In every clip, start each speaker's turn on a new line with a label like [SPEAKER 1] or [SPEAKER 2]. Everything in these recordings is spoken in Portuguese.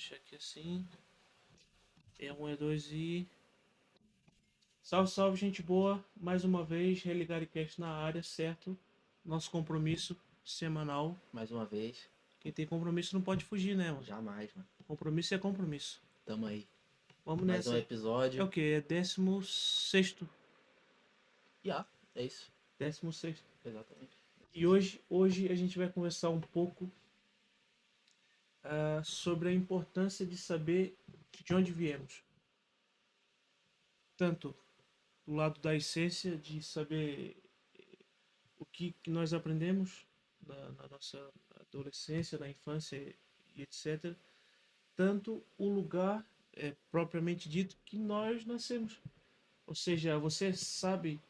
[SPEAKER 1] deixar aqui assim. E1, E2 e... Salve, salve, gente boa. Mais uma vez, Religaricast na área, certo? Nosso compromisso semanal.
[SPEAKER 2] Mais uma vez.
[SPEAKER 1] Quem tem compromisso não pode fugir, né, mano?
[SPEAKER 2] Jamais, mano.
[SPEAKER 1] Compromisso é compromisso.
[SPEAKER 2] Tamo aí.
[SPEAKER 1] Vamos
[SPEAKER 2] Mais um
[SPEAKER 1] nessa. É
[SPEAKER 2] episódio.
[SPEAKER 1] o que? É 16º.
[SPEAKER 2] É isso.
[SPEAKER 1] 16º.
[SPEAKER 2] Exatamente.
[SPEAKER 1] E hoje a gente vai conversar um pouco sobre a importância de saber de onde viemos. Tanto do lado da essência, de saber o que nós aprendemos na nossa adolescência, na infância e etc. Tanto o lugar propriamente dito que nós nascemos. Ou seja, você sabe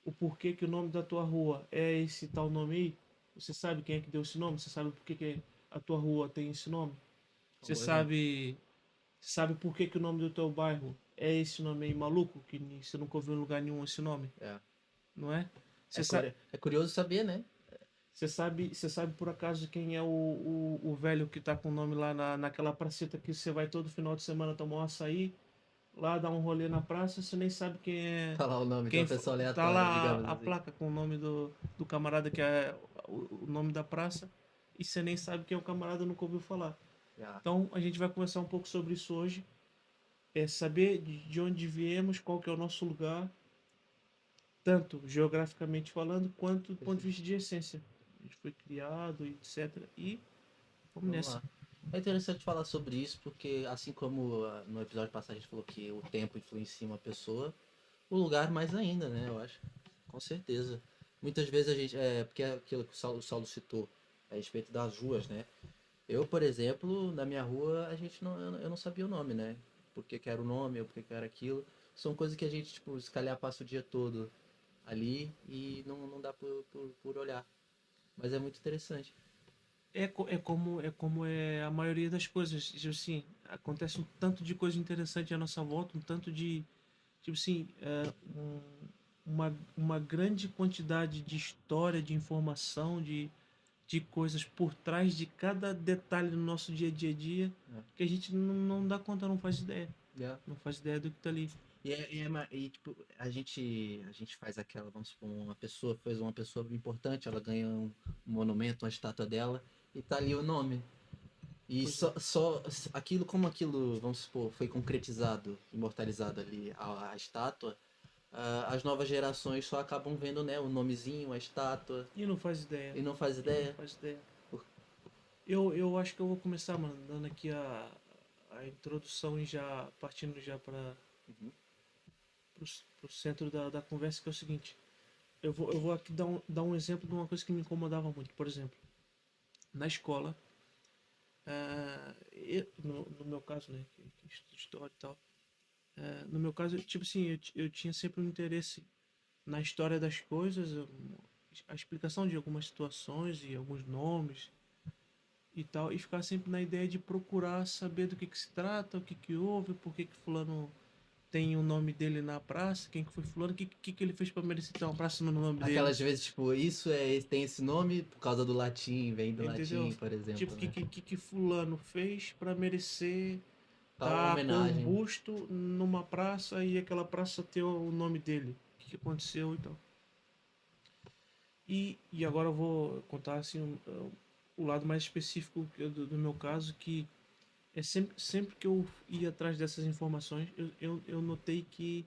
[SPEAKER 1] o porquê que o nome da tua rua é esse tal nome aí? Você sabe quem é que deu esse nome? Você sabe por que a tua rua tem esse nome?
[SPEAKER 2] Um
[SPEAKER 1] Você
[SPEAKER 2] bom exemplo.
[SPEAKER 1] sabe por que o nome do teu bairro é esse nome aí maluco? Que você nunca ouviu em lugar nenhum esse nome,
[SPEAKER 2] É.
[SPEAKER 1] não é?
[SPEAKER 2] É,
[SPEAKER 1] Você sabe,
[SPEAKER 2] é curioso saber, né?
[SPEAKER 1] você sabe por acaso quem é o velho que tá com o nome lá naquela praceta que você vai todo final de semana tomar um açaí, lá dar um rolê na praça, você nem sabe quem é.
[SPEAKER 2] Falar o nome de
[SPEAKER 1] Quem
[SPEAKER 2] uma pessoa
[SPEAKER 1] tá
[SPEAKER 2] aleatória,
[SPEAKER 1] lá
[SPEAKER 2] digamos
[SPEAKER 1] a
[SPEAKER 2] assim.
[SPEAKER 1] placa com o nome do camarada que é o nome da praça, e você nem sabe quem é o camarada, nunca ouviu falar.
[SPEAKER 2] Já.
[SPEAKER 1] Então a gente vai conversar um pouco sobre isso hoje. É saber de onde viemos, qual que é o nosso lugar, tanto geograficamente falando, quanto do ponto de
[SPEAKER 2] Perfeito.
[SPEAKER 1] vista de essência. A gente foi criado, etc. E vamos
[SPEAKER 2] Vamos
[SPEAKER 1] nessa.
[SPEAKER 2] lá. É interessante falar sobre isso porque, assim como no episódio passado a gente falou que o tempo influencia uma pessoa, o lugar mais ainda, né? Eu acho. Com certeza. Muitas vezes a gente. Porque é aquilo que o Saulo citou a respeito das ruas, né? Eu, por exemplo, na minha rua, a gente não, eu não sabia o nome, né? Por que que era o nome, ou por que que era aquilo. São coisas que a gente, tipo, se calhar passa o dia todo ali e não dá por olhar. Mas é muito interessante.
[SPEAKER 1] É como a maioria das coisas. Tipo assim, acontece um tanto de coisa interessante à nossa volta, um tanto de. Tipo assim, uma grande quantidade de história, de informação, de coisas por trás de cada detalhe do nosso dia,
[SPEAKER 2] Né?
[SPEAKER 1] que a gente não dá conta, não faz ideia.
[SPEAKER 2] Yeah.
[SPEAKER 1] Não faz ideia do que tá ali.
[SPEAKER 2] Tipo, a gente faz aquela, vamos supor, uma pessoa, fez uma pessoa importante, ela ganha um monumento, uma estátua dela, e tá ali o nome. E
[SPEAKER 1] Pois é.
[SPEAKER 2] só aquilo, como aquilo, vamos supor, foi concretizado, imortalizado ali a estátua, as novas gerações só acabam vendo, né, o nomezinho, a estátua,
[SPEAKER 1] E não faz ideia.
[SPEAKER 2] e não faz
[SPEAKER 1] E não
[SPEAKER 2] ideia.
[SPEAKER 1] faz ideia. Eu acho que eu vou começar, mano, dando aqui a introdução e já partindo já para
[SPEAKER 2] Uhum.
[SPEAKER 1] pro centro da conversa, que é o seguinte. Eu vou aqui dar um exemplo de uma coisa que me incomodava muito. Por exemplo, na escola, no meu caso, né, que estudo história e tal, no meu caso, tipo assim, eu tinha sempre um interesse na história das coisas, a explicação de algumas situações e alguns nomes e tal, e ficar sempre na ideia de procurar saber do que se trata, o que houve, por que fulano tem o nome dele na praça, quem que foi fulano, o que ele fez para merecer ter uma praça no nome dele,
[SPEAKER 2] Aquelas vezes, tipo, tem esse nome por causa do latim, vem do
[SPEAKER 1] entendeu?
[SPEAKER 2] latim, por
[SPEAKER 1] Tipo,
[SPEAKER 2] exemplo,
[SPEAKER 1] o que,
[SPEAKER 2] né?
[SPEAKER 1] que, que fulano fez para merecer
[SPEAKER 2] Tal
[SPEAKER 1] tá com um
[SPEAKER 2] homenagem.
[SPEAKER 1] busto numa praça e aquela praça ter o nome dele, o que aconteceu e tal. E agora eu vou contar assim o lado mais específico do meu caso, que é sempre que eu ia atrás dessas informações, eu notei que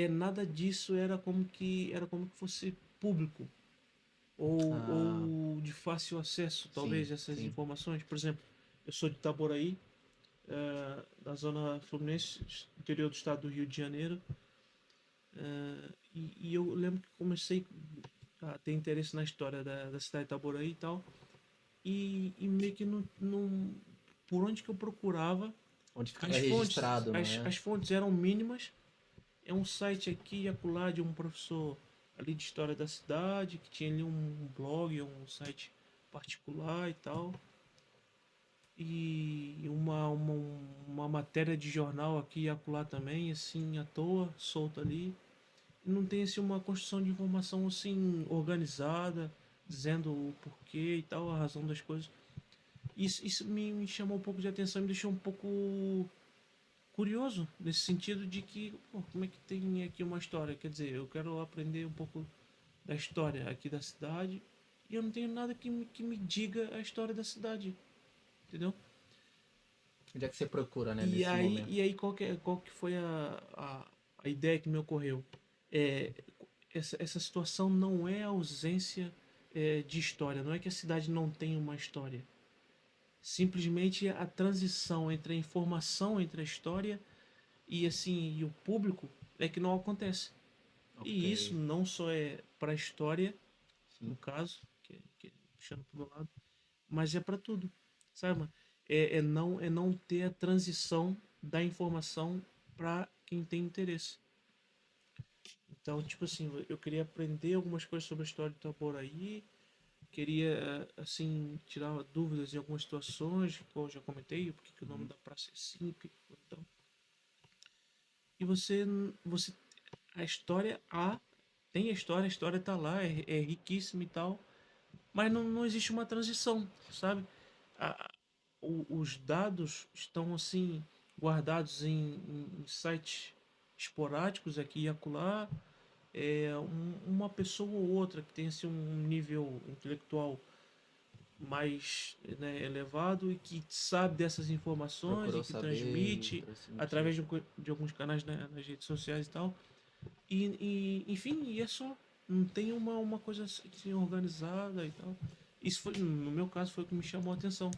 [SPEAKER 1] nada disso era como que fosse público
[SPEAKER 2] Ah,
[SPEAKER 1] ou de fácil acesso,
[SPEAKER 2] sim,
[SPEAKER 1] talvez, essas
[SPEAKER 2] sim.
[SPEAKER 1] informações. Por exemplo, eu sou de Itaboraí, da zona fluminense, interior do estado do Rio de Janeiro, e eu lembro que comecei a ter interesse na história da cidade de Itaboraí e tal, e meio que por onde que eu procurava,
[SPEAKER 2] Onde ficava
[SPEAKER 1] as fontes,
[SPEAKER 2] registrado, não
[SPEAKER 1] as,
[SPEAKER 2] é?
[SPEAKER 1] as fontes eram mínimas. É um site aqui e acolá de um professor ali de história da cidade, que tinha ali um blog, um site particular e tal. E uma matéria de jornal aqui e acolá também, assim, à toa, solta ali. E não tem assim uma construção de informação assim organizada, dizendo o porquê e tal, a razão das coisas. Isso me chamou um pouco de atenção, me deixou um pouco curioso, nesse sentido de que, pô, como é que tem aqui uma história? Quer dizer, eu quero aprender um pouco da história aqui da cidade e eu não tenho nada que me diga a história da cidade, entendeu?
[SPEAKER 2] Onde é que você procura, né, nesse momento?
[SPEAKER 1] E aí qual que foi a ideia que me ocorreu? É, essa situação não é ausência de história, não é que a cidade não tem uma história. Simplesmente a transição entre a informação, entre a história e assim e o público é que não acontece.
[SPEAKER 2] Ok,
[SPEAKER 1] E isso não só é para a história,
[SPEAKER 2] sim.
[SPEAKER 1] no caso, puxando para o meu lado, mas é para tudo, sabe? É não ter a transição da informação para quem tem interesse. Então, tipo assim, eu queria aprender algumas coisas sobre a história do Itaboraí, queria, assim, tirar dúvidas em algumas situações, como eu já comentei, porque que o nome
[SPEAKER 2] Uhum.
[SPEAKER 1] da praça é assim, então. E você, a história a história tá lá, é riquíssima e tal, mas não existe uma transição, sabe? A- os dados estão assim guardados em sites esporádicos aqui e acolá. Uma pessoa ou outra que tem assim, um nível intelectual mais, né, elevado e que sabe dessas informações e
[SPEAKER 2] Procurou
[SPEAKER 1] que
[SPEAKER 2] saber e
[SPEAKER 1] transmite
[SPEAKER 2] transmitiu.
[SPEAKER 1] através de alguns canais nas redes sociais e tal. Enfim, e é só. Não tem uma coisa assim organizada e tal. Isso foi, no meu caso, foi o que me chamou a atenção.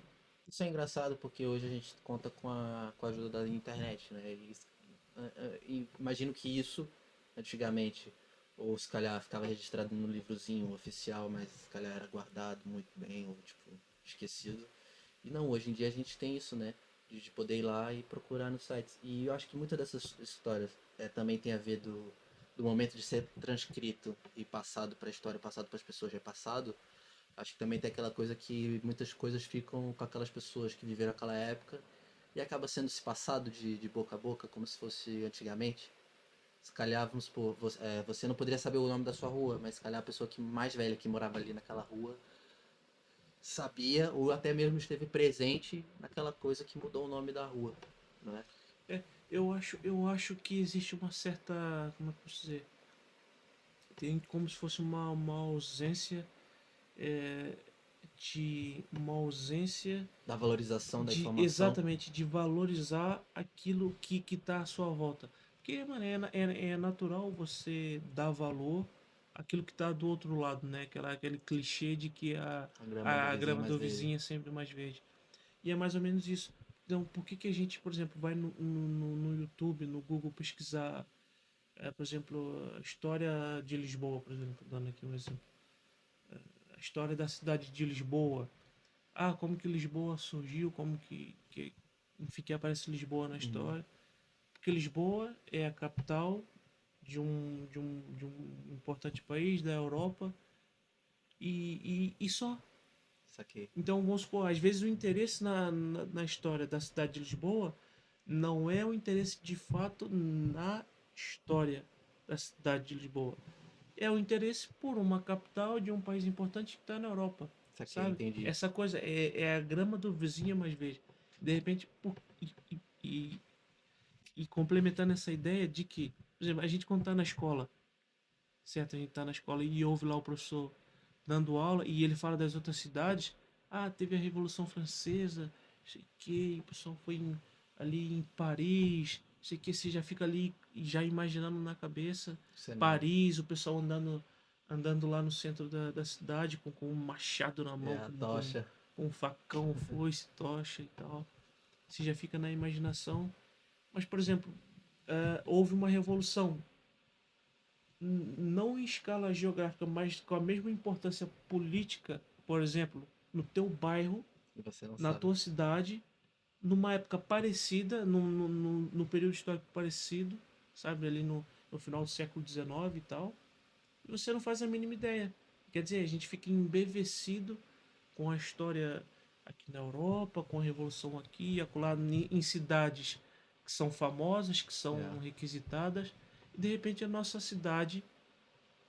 [SPEAKER 2] Isso é engraçado porque hoje a gente conta com a ajuda da internet, né? E imagino que isso, antigamente, ou se calhar ficava registrado no livrozinho oficial, mas se calhar era guardado muito bem, ou tipo, esquecido. E não, hoje em dia a gente tem isso, né? De poder ir lá e procurar nos sites. E eu acho que muitas dessas histórias também tem a ver do momento de ser transcrito e passado para a história, passado para as pessoas, repassado. Acho que também tem aquela coisa que muitas coisas ficam com aquelas pessoas que viveram aquela época e acaba sendo se passado de boca a boca, como se fosse antigamente. Se calhar, vamos supor, você não poderia saber o nome da sua rua, mas se calhar a pessoa que mais velha que morava ali naquela rua sabia ou até mesmo esteve presente naquela coisa que mudou o nome da rua, não é?
[SPEAKER 1] É, eu acho que existe uma certa, como é que eu posso dizer? Tem como se fosse uma ausência é, uma ausência
[SPEAKER 2] Da valorização da
[SPEAKER 1] de
[SPEAKER 2] informação.
[SPEAKER 1] exatamente de valorizar aquilo que está à sua volta. Porque, mano, é natural você dar valor àquilo que está do outro lado, né? Aquele clichê de que
[SPEAKER 2] A grama do
[SPEAKER 1] a
[SPEAKER 2] vizinho é
[SPEAKER 1] grama
[SPEAKER 2] mais
[SPEAKER 1] do
[SPEAKER 2] verde.
[SPEAKER 1] vizinho é sempre mais verde. E é mais ou menos isso. Então, por que a gente, por exemplo, vai no YouTube, no Google pesquisar, por exemplo, a história de Lisboa, por exemplo, dando aqui um exemplo. A história da cidade de Lisboa. Ah, como que Lisboa surgiu, enfim, que aparece Lisboa na
[SPEAKER 2] Uhum.
[SPEAKER 1] história. Porque Lisboa é a capital de um importante país da Europa e só.
[SPEAKER 2] Saquei.
[SPEAKER 1] Então, vamos supor, às vezes o interesse na história da cidade de Lisboa não é o interesse de fato na história da cidade de Lisboa. É o interesse por uma capital de um país importante que está na Europa,
[SPEAKER 2] Saquei,
[SPEAKER 1] sabe?
[SPEAKER 2] entendi.
[SPEAKER 1] Essa coisa é a grama do vizinho mais verde. De repente, e, e complementando essa ideia de que, por exemplo, a gente quando está na escola, certo? A gente está na escola e ouve lá o professor dando aula e ele fala das outras cidades. Ah, teve a Revolução Francesa, sei que, o pessoal foi ali em Paris, sei que você já fica ali já imaginando na cabeça
[SPEAKER 2] Cenário.
[SPEAKER 1] Paris, o pessoal andando lá no centro da cidade com um machado na
[SPEAKER 2] É
[SPEAKER 1] mão,
[SPEAKER 2] a tocha.
[SPEAKER 1] com um facão, foice, tocha e tal. Você já fica na imaginação. Mas, por exemplo, houve uma revolução não em escala geográfica, mas com a mesma importância política, por exemplo, no teu bairro,
[SPEAKER 2] E você não
[SPEAKER 1] na
[SPEAKER 2] sabe.
[SPEAKER 1] tua cidade, numa época parecida, no período histórico parecido, sabe, ali no final do século XIX e tal, e você não faz a mínima ideia. Quer dizer, a gente fica embevecido com a história aqui na Europa, com a revolução aqui e acolá em cidades que são famosas, que
[SPEAKER 2] É.
[SPEAKER 1] são requisitadas, e de repente a nossa cidade,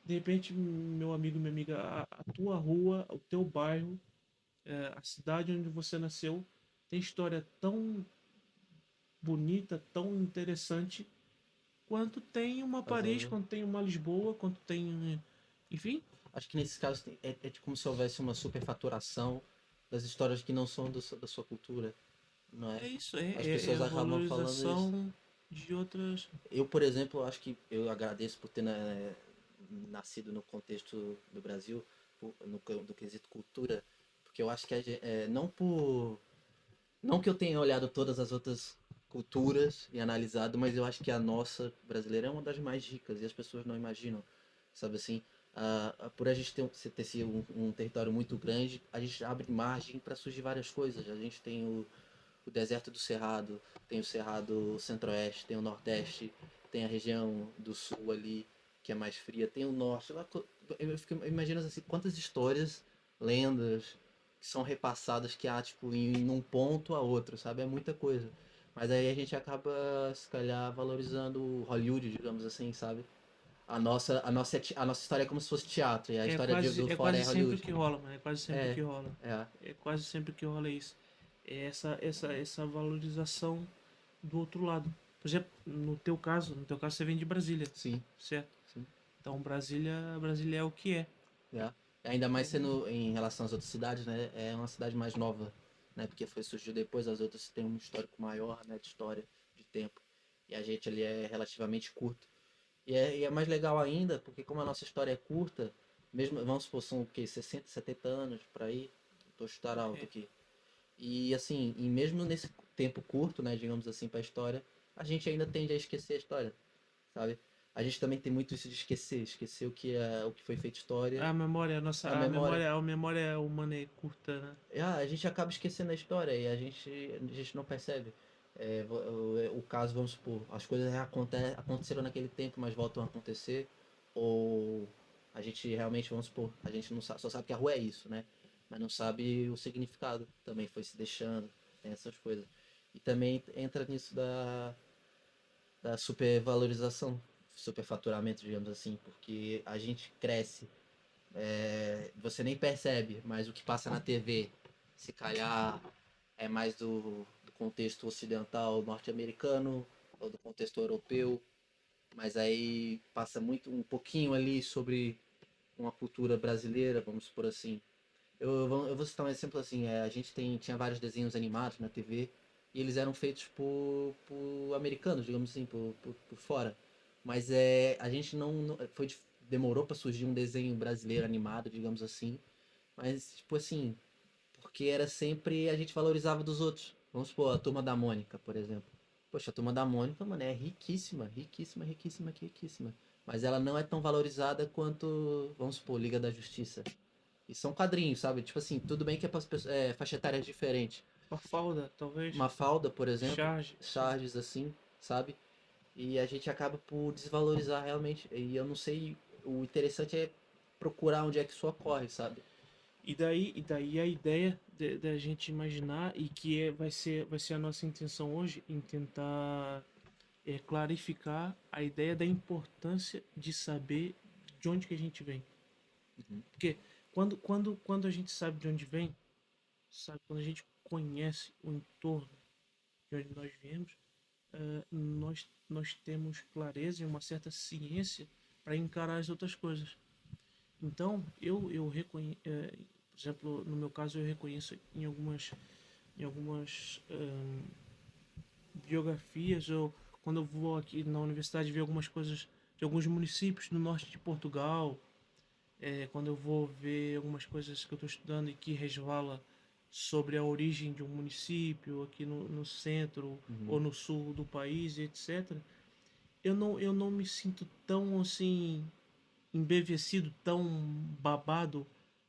[SPEAKER 1] de repente, meu amigo, minha amiga, a tua rua, o teu bairro a cidade onde você nasceu tem história tão bonita, tão interessante, quanto tem uma Paris,
[SPEAKER 2] Fazendo.
[SPEAKER 1] quanto tem uma Lisboa, quanto tem. Enfim,
[SPEAKER 2] Acho que nesses casos é como se houvesse uma superfaturação das histórias que não são da sua cultura, não é?
[SPEAKER 1] é isso,
[SPEAKER 2] As
[SPEAKER 1] é
[SPEAKER 2] pessoas
[SPEAKER 1] a
[SPEAKER 2] acabam falando isso.
[SPEAKER 1] valorização de outras.
[SPEAKER 2] Eu, por exemplo, acho que eu agradeço por ter nascido no contexto do Brasil, do quesito cultura, porque eu acho que não que eu tenha olhado todas as outras culturas e analisado, mas eu acho que a nossa brasileira é uma das mais ricas e as pessoas não imaginam, sabe assim? Por a gente ter sido um território muito grande, a gente abre margem para surgir várias coisas. A gente tem o deserto do Cerrado, tem o Cerrado Centro-Oeste, tem o Nordeste, tem a região do Sul ali, que é mais fria, tem o Norte. Eu fico imaginando assim, quantas histórias, lendas que são repassadas que há, tipo, em um ponto a outro, sabe? É muita coisa. Mas aí a gente acaba, se calhar, valorizando Hollywood, digamos assim, sabe? A nossa história é como se fosse teatro, e a história do
[SPEAKER 1] É
[SPEAKER 2] fora é
[SPEAKER 1] quase sempre o
[SPEAKER 2] Hollywood.
[SPEAKER 1] que rola, mano. É quase sempre o
[SPEAKER 2] É,
[SPEAKER 1] que rola.
[SPEAKER 2] é,
[SPEAKER 1] É quase sempre o que rola isso. É essa valorização do outro lado. Por exemplo, no teu caso você vem de Brasília,
[SPEAKER 2] sim,
[SPEAKER 1] certo?
[SPEAKER 2] sim.
[SPEAKER 1] Então Brasília é o que é.
[SPEAKER 2] É. Ainda mais
[SPEAKER 1] É,
[SPEAKER 2] sendo em relação às outras cidades, né? É uma cidade mais nova, né? Porque surgiu depois, as outras têm um histórico maior, né? De história, de tempo. E a gente ali é relativamente curto. E é mais legal ainda, porque como a nossa história é curta, mesmo, vamos supor, são o quê? 60, 70 anos para aí. Tô chutar alto
[SPEAKER 1] é,
[SPEAKER 2] aqui. E assim, e mesmo nesse tempo curto, né, digamos assim, para a história, a gente ainda tende a esquecer a história, sabe? A gente também tem muito isso de esquecer o que foi feito história, a memória.
[SPEAKER 1] a memória humana é curta, né?
[SPEAKER 2] A gente acaba esquecendo a história e a gente não percebe. O caso, vamos supor, as coisas aconteceram naquele tempo, mas voltam a acontecer, ou a gente realmente, vamos supor, a gente não sabe, só sabe que a rua é isso, né? Mas não sabe o significado, também foi se deixando, tem essas coisas. E também entra nisso da supervalorização, superfaturamento, digamos assim, porque a gente cresce, você nem percebe, mas o que passa na TV, se calhar é mais do contexto ocidental norte-americano ou do contexto europeu, mas aí passa muito um pouquinho ali sobre uma cultura brasileira, vamos por assim. Eu vou citar um exemplo assim, a gente tinha vários desenhos animados na TV e eles eram feitos por americanos, digamos assim, por fora. Mas a gente demorou para surgir um desenho brasileiro animado, digamos assim. Mas, tipo assim, porque era sempre a gente valorizava dos outros. Vamos supor, a Turma da Mônica, por exemplo. Poxa, a Turma da Mônica, mano, é riquíssima, riquíssima, riquíssima, riquíssima. Mas ela não é tão valorizada quanto, vamos supor, Liga da Justiça. E são quadrinhos, sabe? Tipo assim, tudo bem que é para faixa etária diferente.
[SPEAKER 1] Mafalda, talvez.
[SPEAKER 2] Mafalda, por exemplo,
[SPEAKER 1] Charge, sim.
[SPEAKER 2] Charges, assim, sabe? E a gente acaba por desvalorizar realmente. E eu não sei, o interessante é procurar onde é que isso ocorre, sabe?
[SPEAKER 1] E daí a ideia da gente imaginar e que vai ser a nossa intenção hoje em tentar clarificar a ideia da importância de saber de onde que a gente vem.
[SPEAKER 2] Uhum.
[SPEAKER 1] Porque quando a gente sabe de onde vem, sabe, quando a gente conhece o entorno de onde nós viemos, nós temos clareza e uma certa ciência para encarar as outras coisas. Então, eu reconheço, por exemplo, no meu caso, eu reconheço em algumas biografias, ou quando eu vou aqui na universidade ver algumas coisas de alguns municípios no norte de Portugal, quando eu vou ver algumas coisas que eu estou estudando e que resvala sobre a origem de um município aqui no centro
[SPEAKER 2] Uhum.
[SPEAKER 1] ou no sul do país, etc. Eu não me sinto tão assim embevecido, tão babado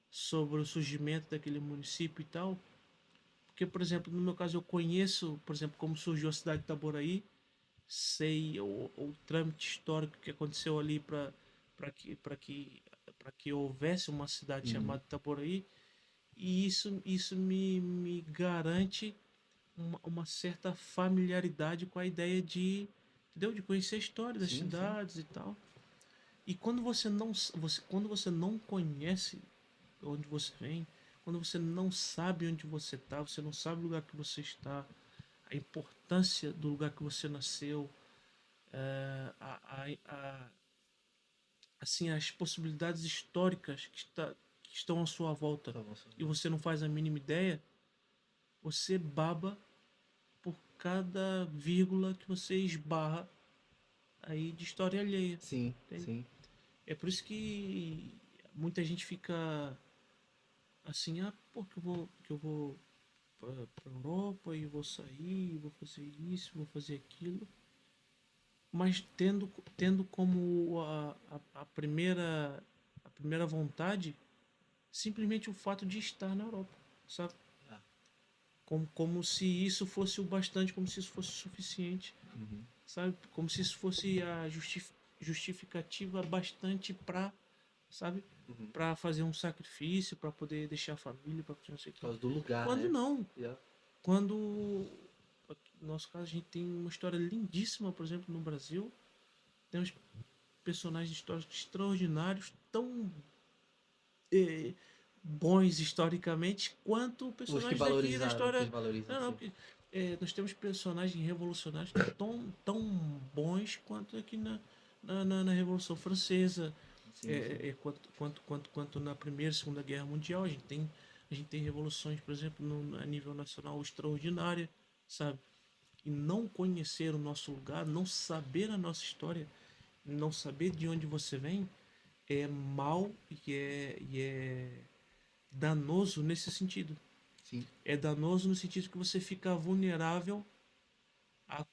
[SPEAKER 1] sobre o surgimento daquele município e tal. Porque, por exemplo, no meu caso, eu conheço, por exemplo, como surgiu a cidade de Itaboraí, sei o trâmite histórico que aconteceu ali para que houvesse uma cidade
[SPEAKER 2] Uhum.
[SPEAKER 1] chamada Itaboraí, e isso me garante uma certa familiaridade com a ideia entendeu? De conhecer a história das
[SPEAKER 2] Sim, sim.
[SPEAKER 1] cidades e tal. E quando você não conhece onde você vem, quando você não sabe onde você está, você não sabe o lugar que você está, a importância do lugar que você nasceu, assim, as possibilidades históricas que estão à sua volta,
[SPEAKER 2] Tá bom,
[SPEAKER 1] e você não faz a mínima ideia, você baba por cada vírgula que você esbarra aí de história alheia.
[SPEAKER 2] sim,
[SPEAKER 1] Entende?
[SPEAKER 2] sim.
[SPEAKER 1] É por isso que muita gente fica assim, pô, que eu vou pra Europa e vou sair, vou fazer isso, vou fazer aquilo, mas tendo como a primeira vontade simplesmente o fato de estar na Europa, sabe?
[SPEAKER 2] Ah,
[SPEAKER 1] Como se isso fosse o bastante, como se isso fosse o suficiente,
[SPEAKER 2] uhum.
[SPEAKER 1] sabe? Como se isso fosse a justificativa bastante para, sabe?
[SPEAKER 2] Uhum.
[SPEAKER 1] Para fazer um sacrifício, para poder deixar a família, para fazer não sei o
[SPEAKER 2] Por
[SPEAKER 1] quê.
[SPEAKER 2] causa do lugar,
[SPEAKER 1] Quando
[SPEAKER 2] né?
[SPEAKER 1] não.
[SPEAKER 2] Yeah.
[SPEAKER 1] Quando, no nosso caso, a gente tem uma história lindíssima, por exemplo, no Brasil. Temos personagens históricos extraordinários, tão eh, bons historicamente, quanto
[SPEAKER 2] Os que
[SPEAKER 1] personagens daqui da
[SPEAKER 2] valorizaram, que
[SPEAKER 1] história.
[SPEAKER 2] eles valorizam,
[SPEAKER 1] Não, não,
[SPEAKER 2] sim.
[SPEAKER 1] porque nós temos personagens revolucionários tão bons quanto aqui na Revolução Francesa,
[SPEAKER 2] Sim, sim.
[SPEAKER 1] quanto na Primeira e Segunda Guerra Mundial. A gente tem revoluções, por exemplo, a nível nacional extraordinária, sabe? E não conhecer o nosso lugar, não saber a nossa história, não saber de onde você vem, é mal e é danoso nesse sentido.
[SPEAKER 2] Sim.
[SPEAKER 1] É danoso no sentido que você fica vulnerável a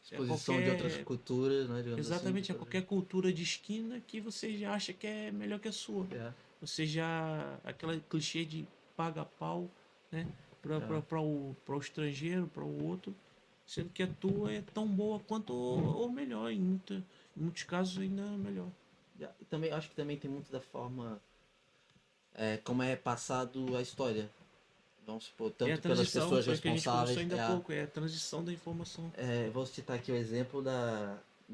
[SPEAKER 2] Exposição de outras
[SPEAKER 1] qualquer
[SPEAKER 2] culturas, né? Digamos assim.
[SPEAKER 1] exatamente a qualquer cultura de esquina que você já acha que é melhor que a sua.
[SPEAKER 2] Yeah.
[SPEAKER 1] Você já aquela clichê de paga pau, né,
[SPEAKER 2] Yeah.
[SPEAKER 1] para o estrangeiro, para o outro, sendo que a tua é tão boa quanto ou melhor, em muitos casos ainda melhor.
[SPEAKER 2] Yeah. E também, acho que também tem muito da forma como é passado a história. Vamos supor,
[SPEAKER 1] É a
[SPEAKER 2] tanto pelas
[SPEAKER 1] transição,
[SPEAKER 2] pessoas
[SPEAKER 1] foi o que a gente conversou
[SPEAKER 2] responsáveis.
[SPEAKER 1] ainda há pouco, é a transição da informação.
[SPEAKER 2] Vou citar aqui o exemplo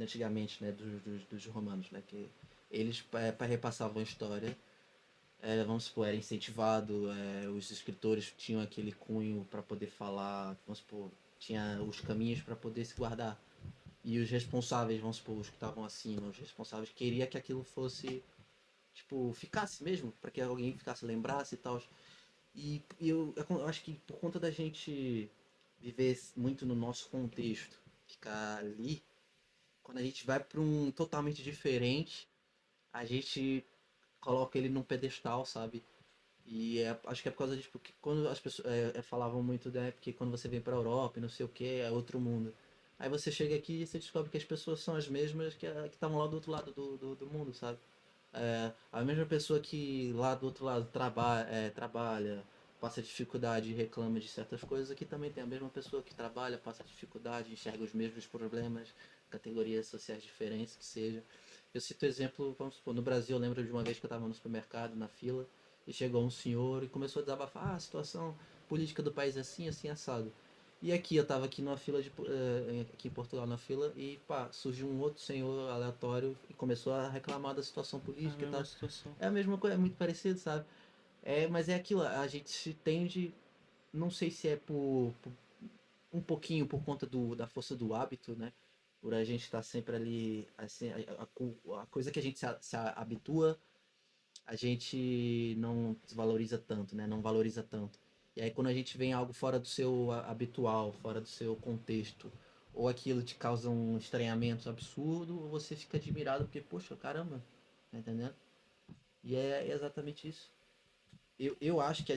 [SPEAKER 2] antigamente, né, dos romanos, né, que eles repassavam a história, vamos supor, era incentivado, os escritores tinham aquele cunho para poder falar, vamos supor, tinha os caminhos para poder se guardar. E os responsáveis, vamos supor, os que estavam acima, os responsáveis queria que aquilo fosse, tipo, ficasse mesmo, para que alguém ficasse, lembrasse e tal. E eu acho que por conta da gente viver muito no nosso contexto, ficar ali, quando a gente vai para um totalmente diferente, a gente coloca ele num pedestal, sabe? E acho que é por causa disso, porque quando as pessoas falavam muito, né, porque quando você vem pra Europa e não sei o que, é outro mundo. Aí você chega aqui e você descobre que as pessoas são as mesmas que estavam lá do outro lado do mundo, sabe? A mesma pessoa que lá do outro lado trabalha, passa dificuldade e reclama de certas coisas, aqui também tem a mesma pessoa que trabalha, passa dificuldade, enxerga os mesmos problemas, categorias sociais diferentes que seja. Eu cito exemplo, vamos supor, no Brasil eu lembro de uma vez que eu estava no supermercado, na fila, e chegou um senhor e começou a desabafar, a situação política do país é assim, assim, assado. E aqui, eu tava aqui numa fila aqui em Portugal na fila e pá, surgiu um outro senhor aleatório e começou a reclamar da situação
[SPEAKER 1] É a
[SPEAKER 2] política e
[SPEAKER 1] mesma
[SPEAKER 2] tal.
[SPEAKER 1] situação.
[SPEAKER 2] É a mesma coisa, é muito parecido, sabe? Mas é aquilo, a gente se tende, não sei se é por um pouquinho por conta da força do hábito, né? Por a gente estar sempre ali, assim, a coisa que a gente se habitua a gente não desvaloriza tanto, né? Não valoriza tanto. E aí quando a gente vem algo fora do seu habitual, fora do seu contexto, ou aquilo te causa um estranhamento absurdo, ou você fica admirado porque, poxa, caramba, tá entendendo? E é exatamente isso. Eu acho que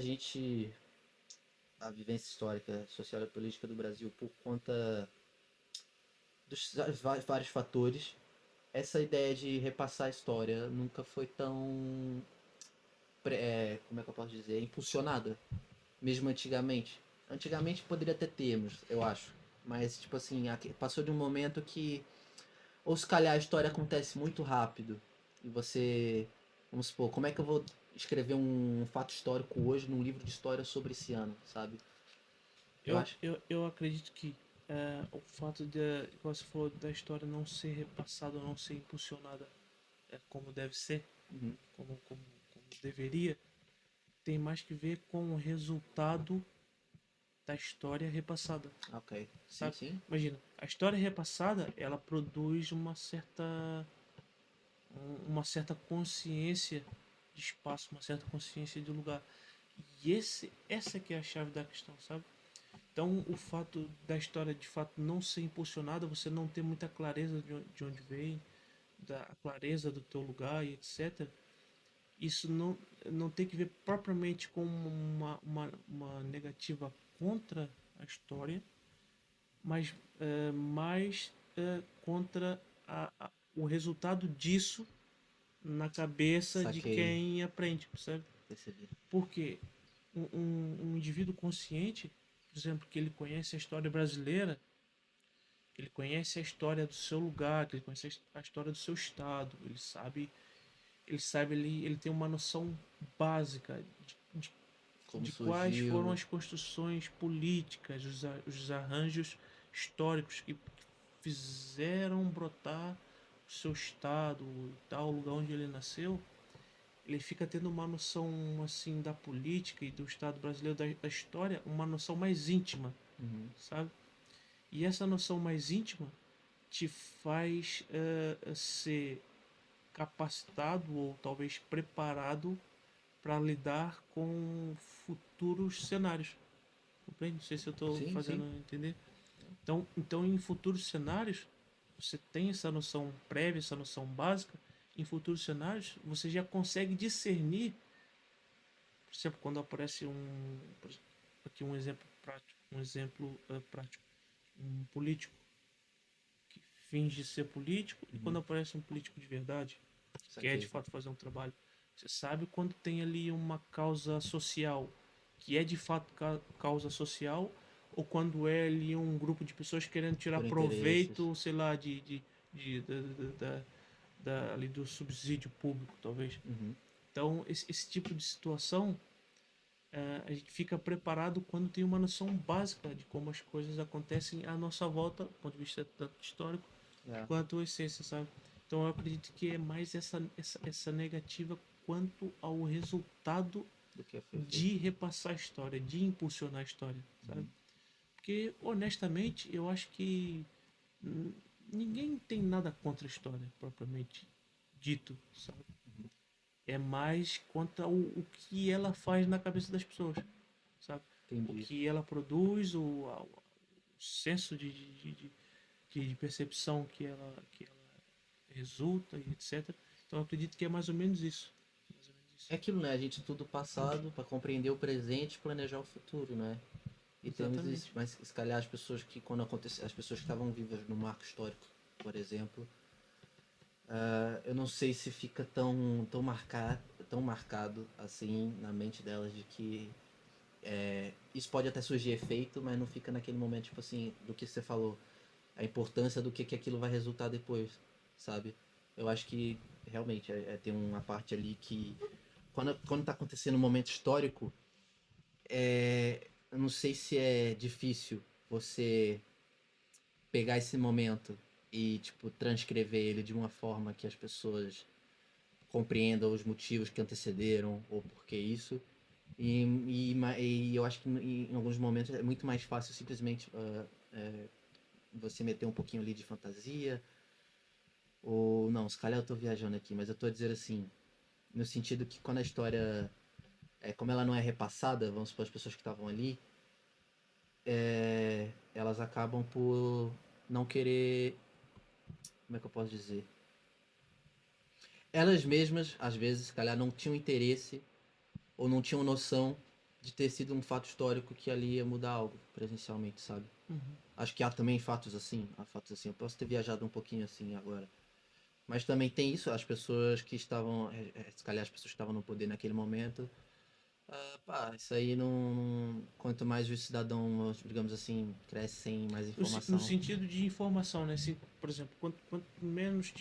[SPEAKER 2] a vivência histórica, social e política do Brasil, por conta dos vários fatores, essa ideia de repassar a história nunca foi tão, como é que eu posso dizer, impulsionada mesmo antigamente. Antigamente poderia ter termos, eu acho. Mas, tipo assim, passou de um momento que. Ou se calhar a história acontece muito rápido. E você. Vamos supor, como é que eu vou escrever um fato histórico hoje num livro de história sobre esse ano, sabe? Eu
[SPEAKER 1] Eu,
[SPEAKER 2] acho.
[SPEAKER 1] eu, eu acredito que o fato igual você falou, da história não ser repassada, não ser impulsionada como deve ser,
[SPEAKER 2] Uhum.
[SPEAKER 1] como deveria, tem mais que ver com o resultado da história repassada,
[SPEAKER 2] Ok. Sim,
[SPEAKER 1] sabe?
[SPEAKER 2] sim.
[SPEAKER 1] Imagina, a história repassada, ela produz uma certa consciência de espaço, uma certa consciência de lugar. E essa que é a chave da questão, sabe? Então, o fato da história de fato não ser impulsionada, você não ter muita clareza de onde vem, da clareza do teu lugar e etc. Isso não tem que ver propriamente com uma negativa contra a história, mas mais contra o resultado disso na cabeça de
[SPEAKER 2] Saquei.
[SPEAKER 1] quem aprende, percebe?
[SPEAKER 2] Percebi.
[SPEAKER 1] Porque um indivíduo consciente, por exemplo, que ele conhece a história brasileira, que ele conhece a história do seu lugar, que ele conhece a história do seu estado, ele tem uma noção básica
[SPEAKER 2] Como
[SPEAKER 1] de quais foram
[SPEAKER 2] surgiu.
[SPEAKER 1] as construções políticas, os arranjos históricos que fizeram brotar o seu estado, tal lugar onde ele nasceu. Ele fica tendo uma noção assim da política e do estado brasileiro, da história, uma noção mais íntima,
[SPEAKER 2] Uhum.
[SPEAKER 1] sabe? E essa noção mais íntima te faz ser capacitado ou talvez preparado para lidar com futuros cenários. Compreende? Não sei se eu estou
[SPEAKER 2] Sim,
[SPEAKER 1] fazendo
[SPEAKER 2] sim.
[SPEAKER 1] entender. Então, em futuros cenários, você tem essa noção prévia, essa noção básica. Em futuros cenários, você já consegue discernir, por exemplo, quando aparece aqui um exemplo prático, um político que finge ser político e quando
[SPEAKER 2] Uhum.
[SPEAKER 1] aparece um político de verdade que quer de
[SPEAKER 2] Saquei.
[SPEAKER 1] fato fazer um trabalho. Você sabe quando tem ali uma causa social que é de fato causa social ou quando é ali um grupo de pessoas querendo tirar
[SPEAKER 2] Por interesses.
[SPEAKER 1] proveito, sei lá, de ali do subsídio público, talvez.
[SPEAKER 2] Uhum.
[SPEAKER 1] Então, esse tipo de situação, a gente fica preparado quando tem uma noção básica de como as coisas acontecem à nossa volta, do ponto de vista tanto histórico
[SPEAKER 2] É.
[SPEAKER 1] quanto a essência, sabe? Então eu acredito que é mais essa negativa quanto ao resultado
[SPEAKER 2] Do que foi feito.
[SPEAKER 1] de repassar a história, de impulsionar a história, sabe?
[SPEAKER 2] Uhum.
[SPEAKER 1] Porque, honestamente, eu acho que ninguém tem nada contra a história, propriamente dito, sabe?
[SPEAKER 2] Uhum.
[SPEAKER 1] É mais contra o que ela faz na cabeça das pessoas, sabe? O
[SPEAKER 2] Entendi.
[SPEAKER 1] que ela produz, o senso de percepção que ela resulta e etc. Então eu acredito que é mais ou menos isso. Mais ou menos isso.
[SPEAKER 2] É aquilo, né? A gente estuda o passado para compreender o presente e planejar o futuro, né? E temos isso,
[SPEAKER 1] Exatamente.
[SPEAKER 2] mas se calhar as pessoas que quando acontece, as pessoas que estavam vivas no marco histórico, por exemplo, eu não sei se fica tão marcado assim na mente delas de que isso pode até surgir efeito, mas não fica naquele momento tipo assim do que você falou, a importância do que aquilo vai resultar depois, sabe? Eu acho que realmente tem uma parte ali que quando tá acontecendo um momento histórico, eu não sei se é difícil você pegar esse momento e, tipo, transcrever ele de uma forma que as pessoas compreendam os motivos que antecederam ou por que isso. E eu acho que em alguns momentos é muito mais fácil simplesmente você meter um pouquinho ali de fantasia. Ou não, se calhar eu tô viajando aqui, mas eu tô a dizer assim, no sentido que quando a história, como ela não é repassada, vamos supor, as pessoas que estavam ali, elas acabam por não querer. Como é que eu posso dizer? Elas mesmas, às vezes, se calhar não tinham interesse ou não tinham noção de ter sido um fato histórico que ali ia mudar algo presencialmente, sabe?
[SPEAKER 1] Uhum.
[SPEAKER 2] Acho que há também fatos assim, Eu posso ter viajado um pouquinho assim agora. Mas também tem isso, as pessoas que estavam, se calhar as pessoas que estavam no poder naquele momento, pá, isso aí quanto mais os cidadãos, digamos assim, crescem mais
[SPEAKER 1] No
[SPEAKER 2] informação.
[SPEAKER 1] sentido de informação, né? Se, por exemplo, quanto menos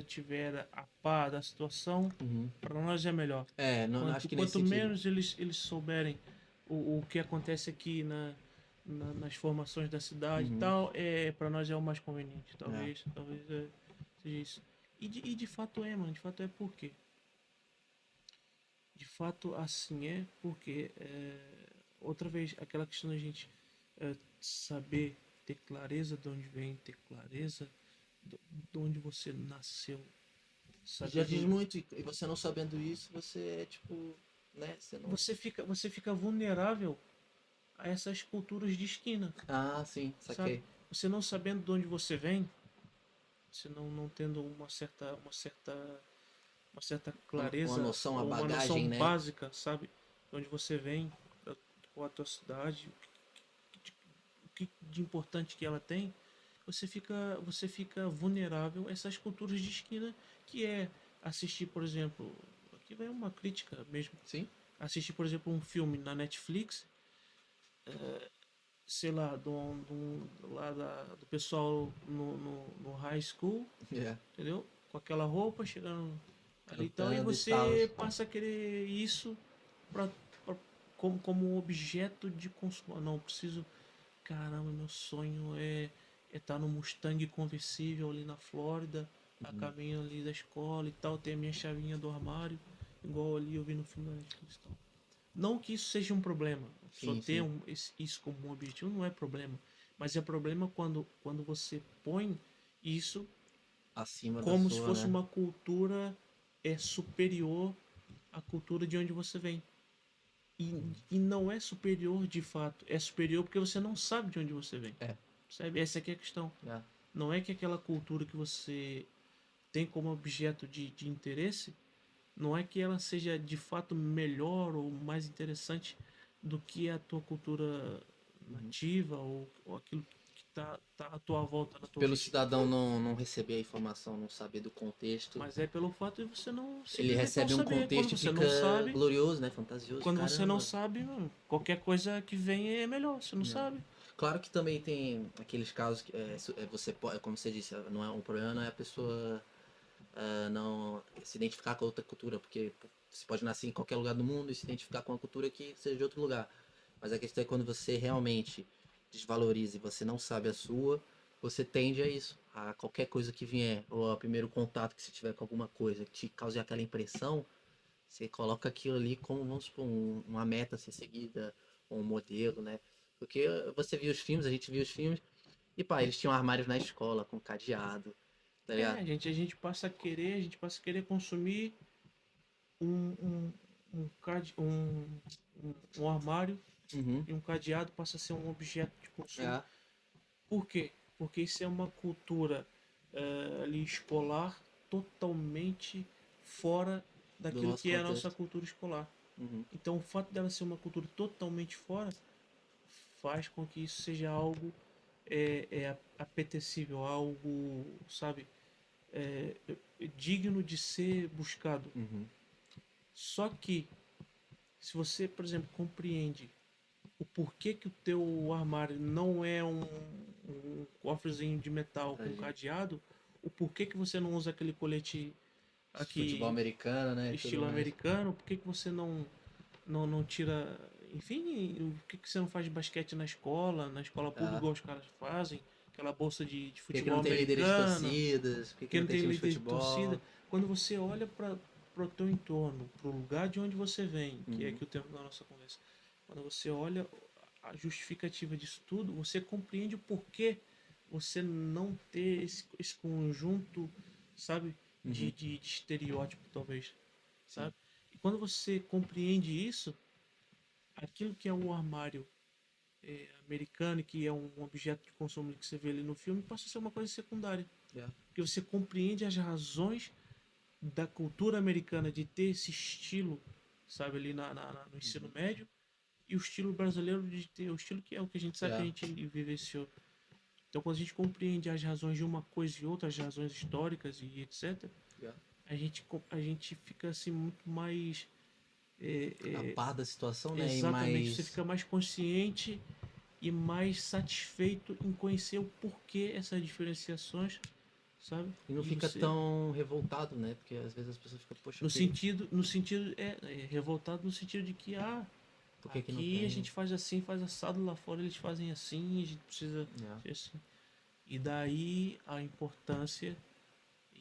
[SPEAKER 1] tiver a par da situação,
[SPEAKER 2] Uhum.
[SPEAKER 1] para nós é melhor.
[SPEAKER 2] Não, acho
[SPEAKER 1] Quanto,
[SPEAKER 2] que nesse
[SPEAKER 1] quanto
[SPEAKER 2] sentido.
[SPEAKER 1] menos eles souberem o que acontece aqui nas formações da cidade e
[SPEAKER 2] Uhum.
[SPEAKER 1] tal, para nós é o mais conveniente.
[SPEAKER 2] É.
[SPEAKER 1] Talvez seja isso. E de fato é, mano. De fato é por quê? De fato, assim é, porque outra vez aquela questão da gente saber ter clareza de onde vem, ter clareza de onde você nasceu,
[SPEAKER 2] Já
[SPEAKER 1] saber
[SPEAKER 2] diz
[SPEAKER 1] do,
[SPEAKER 2] muito, e você não sabendo isso, você é tipo, né? Você não.
[SPEAKER 1] você fica vulnerável a essas culturas de esquina,
[SPEAKER 2] Ah, sim,
[SPEAKER 1] sabe?
[SPEAKER 2] saquei.
[SPEAKER 1] Você não sabendo de onde você vem, você não tendo uma certa
[SPEAKER 2] Uma
[SPEAKER 1] clareza
[SPEAKER 2] noção, uma
[SPEAKER 1] ou uma noção
[SPEAKER 2] bagagem, né?
[SPEAKER 1] básica, sabe? De onde você vem, qual a tua cidade, o que de importante que ela tem, você fica vulnerável a essas culturas de esquina que é assistir, por exemplo, aqui vai uma crítica mesmo,
[SPEAKER 2] Sim?
[SPEAKER 1] assistir, por exemplo, um filme na Netflix, sei lá, lá do pessoal no high school,
[SPEAKER 2] É.
[SPEAKER 1] entendeu? Com aquela roupa, chegando ali e tal, e
[SPEAKER 2] Cantando e tal.
[SPEAKER 1] você passa a querer isso pra, pra- como objeto de consumo. Ah, não, preciso. Caramba, meu sonho é estar no Mustang conversível ali na Flórida, a
[SPEAKER 2] Uhum.
[SPEAKER 1] caminho ali da escola e tal, ter a minha chavinha do armário, igual ali eu vi no filme da Netflix e tal. Não que isso seja um problema. A pessoa
[SPEAKER 2] Sim,
[SPEAKER 1] ter
[SPEAKER 2] sim.
[SPEAKER 1] isso como um objetivo não é problema. Mas é problema quando você põe isso
[SPEAKER 2] Acima da
[SPEAKER 1] como se
[SPEAKER 2] sua,
[SPEAKER 1] fosse
[SPEAKER 2] né?
[SPEAKER 1] uma cultura superior à cultura de onde você vem. E não é superior de fato. É superior porque você não sabe de onde você vem.
[SPEAKER 2] É.
[SPEAKER 1] Sabe? Essa aqui é a questão.
[SPEAKER 2] É.
[SPEAKER 1] Não é que aquela cultura que você tem como objeto de interesse, não é que ela seja de fato melhor ou mais interessante do que a tua cultura
[SPEAKER 2] Uhum.
[SPEAKER 1] nativa ou aquilo que tá à tua volta, na tua
[SPEAKER 2] Pelo
[SPEAKER 1] vizinhança.
[SPEAKER 2] cidadão não receber a informação, não saber do contexto,
[SPEAKER 1] Mas é pelo fato de você não
[SPEAKER 2] ele
[SPEAKER 1] simplesmente não
[SPEAKER 2] recebe um
[SPEAKER 1] saber. Quando
[SPEAKER 2] contexto e
[SPEAKER 1] você
[SPEAKER 2] fica
[SPEAKER 1] não sabe,
[SPEAKER 2] glorioso, né? Fantasioso,
[SPEAKER 1] quando você não
[SPEAKER 2] caramba.
[SPEAKER 1] sabe, mano, qualquer coisa que vem é melhor. Você não
[SPEAKER 2] É.
[SPEAKER 1] sabe.
[SPEAKER 2] Claro que também tem aqueles casos que você pode, como você disse, não é um problema, não é a pessoa não se identificar com a outra cultura, porque você pode nascer em qualquer lugar do mundo e se identificar com uma cultura que seja de outro lugar. Mas a questão é quando você realmente desvaloriza e você não sabe a sua, você tende a isso. A qualquer coisa que vier, ou ao primeiro contato que você tiver com alguma coisa que te cause aquela impressão, você coloca aquilo ali como, vamos supor, uma meta a ser seguida, ou um modelo, né? Porque você viu os filmes, a gente viu os filmes, e pá, eles tinham armários na escola com cadeado, tá ligado?
[SPEAKER 1] A gente passa a querer consumir um, um, um armário
[SPEAKER 2] Uhum.
[SPEAKER 1] e um cadeado passa a ser um objeto de consumo.
[SPEAKER 2] É,
[SPEAKER 1] Por quê? Porque isso é uma cultura ali escolar totalmente fora
[SPEAKER 2] do
[SPEAKER 1] daquilo
[SPEAKER 2] nosso
[SPEAKER 1] que é a nossa
[SPEAKER 2] contexto.
[SPEAKER 1] cultura escolar.
[SPEAKER 2] Uhum.
[SPEAKER 1] Então, o fato dela ser uma cultura totalmente fora faz com que isso seja algo apetecível, algo, sabe, digno de ser buscado.
[SPEAKER 2] Uhum.
[SPEAKER 1] Só que, se você, por exemplo, compreende o porquê que o teu armário não é um cofrezinho de metal com
[SPEAKER 2] Tadinho.
[SPEAKER 1] cadeado, o porquê que você não usa aquele colete
[SPEAKER 2] Futebol
[SPEAKER 1] aqui
[SPEAKER 2] americano, né? E tudo
[SPEAKER 1] estilo
[SPEAKER 2] mais.
[SPEAKER 1] americano, por que você não tira, enfim, por que você não faz basquete na escola pública
[SPEAKER 2] Ah.
[SPEAKER 1] igual os caras fazem, aquela bolsa de
[SPEAKER 2] Por que que
[SPEAKER 1] futebol
[SPEAKER 2] não tem líderes de
[SPEAKER 1] americana,
[SPEAKER 2] torcidas? Por que que
[SPEAKER 1] porque
[SPEAKER 2] não
[SPEAKER 1] não
[SPEAKER 2] tem
[SPEAKER 1] tem
[SPEAKER 2] time de
[SPEAKER 1] líder de
[SPEAKER 2] futebol?
[SPEAKER 1] torcida. Quando você olha para o teu entorno, para o lugar de onde você vem, que é
[SPEAKER 2] Uhum.
[SPEAKER 1] aqui o tempo da nossa conversa, quando você olha a justificativa disso tudo, você compreende o porquê você não ter esse conjunto, sabe, de,
[SPEAKER 2] Uhum.
[SPEAKER 1] de estereótipo, talvez,
[SPEAKER 2] Sim.
[SPEAKER 1] sabe? E quando você compreende isso, aquilo que é um armário americano, que é um objeto de consumo que você vê ali no filme, passa a ser uma coisa secundária.
[SPEAKER 2] Yeah.
[SPEAKER 1] Porque você compreende as razões da cultura americana de ter esse estilo, sabe, ali no ensino
[SPEAKER 2] Uhum.
[SPEAKER 1] médio, e o estilo brasileiro de ter o estilo que é o que a gente sabe que a
[SPEAKER 2] Yeah.
[SPEAKER 1] gente vivenciou. Então, quando a gente compreende as razões de uma coisa e outra, as razões históricas e etc.,
[SPEAKER 2] Yeah.
[SPEAKER 1] a gente fica assim muito mais.
[SPEAKER 2] A par da situação, né? E
[SPEAKER 1] Exatamente, você
[SPEAKER 2] mais.
[SPEAKER 1] fica mais consciente e mais satisfeito em conhecer o porquê essas diferenciações, sabe?
[SPEAKER 2] E não
[SPEAKER 1] E
[SPEAKER 2] fica
[SPEAKER 1] você
[SPEAKER 2] tão revoltado, né? Porque às vezes as pessoas ficam, poxa,
[SPEAKER 1] no sentido revoltado no sentido de que
[SPEAKER 2] por que que não
[SPEAKER 1] aqui a
[SPEAKER 2] tem?
[SPEAKER 1] gente faz assim, faz assado, lá fora eles fazem assim, a gente precisa
[SPEAKER 2] Yeah.
[SPEAKER 1] ser assim. E daí a importância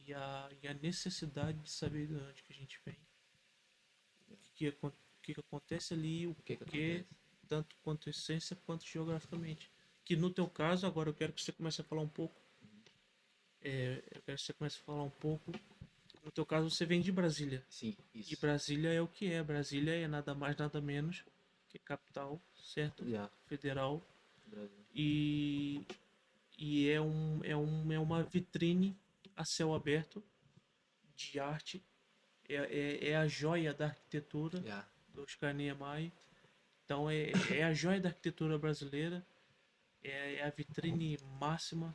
[SPEAKER 1] e a necessidade de saber de onde que a gente vem, que acontece ali, o
[SPEAKER 2] O que
[SPEAKER 1] porquê,
[SPEAKER 2] acontece?
[SPEAKER 1] tanto quanto essência quanto geograficamente. Que no teu caso, agora eu quero que você comece a falar um pouco. Eu quero que você comece a falar um pouco. No teu caso, você vem de Brasília.
[SPEAKER 2] Sim,
[SPEAKER 1] E
[SPEAKER 2] isso.
[SPEAKER 1] Brasília é o que é. Brasília é nada mais, nada menos que capital, certo?
[SPEAKER 2] Já,
[SPEAKER 1] Federal.
[SPEAKER 2] Brasil.
[SPEAKER 1] E, é uma vitrine a céu aberto de arte. É a joia da arquitetura
[SPEAKER 2] Já.
[SPEAKER 1] do Oscar Niemeyer. Então é a joia da arquitetura brasileira. É a vitrine máxima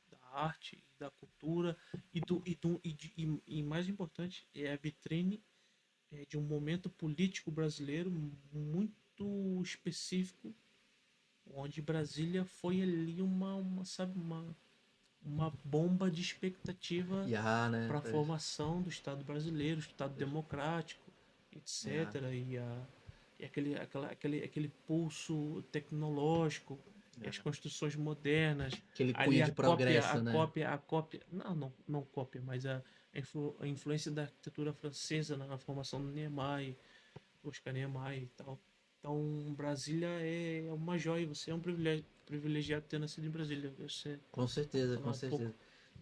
[SPEAKER 1] da arte, da cultura e mais importante, é a vitrine de um momento político brasileiro muito específico, onde Brasília foi ali sabe, uma bomba de expectativa
[SPEAKER 2] Já, né?
[SPEAKER 1] para a formação do Estado brasileiro, Estado democrático,
[SPEAKER 2] Já,
[SPEAKER 1] etc. Aquele pulso tecnológico, e as
[SPEAKER 2] já.
[SPEAKER 1] construções modernas,
[SPEAKER 2] Aquele
[SPEAKER 1] ali
[SPEAKER 2] cunho de progresso, né?
[SPEAKER 1] a cópia, não cópia, mas a influência da arquitetura francesa na formação do Niemeyer, Oscar Niemeyer e tal. Então, Brasília é uma joia, você é um privilegiado ter nascido em Brasília. Você
[SPEAKER 2] Com certeza,
[SPEAKER 1] falar
[SPEAKER 2] com
[SPEAKER 1] um pouco.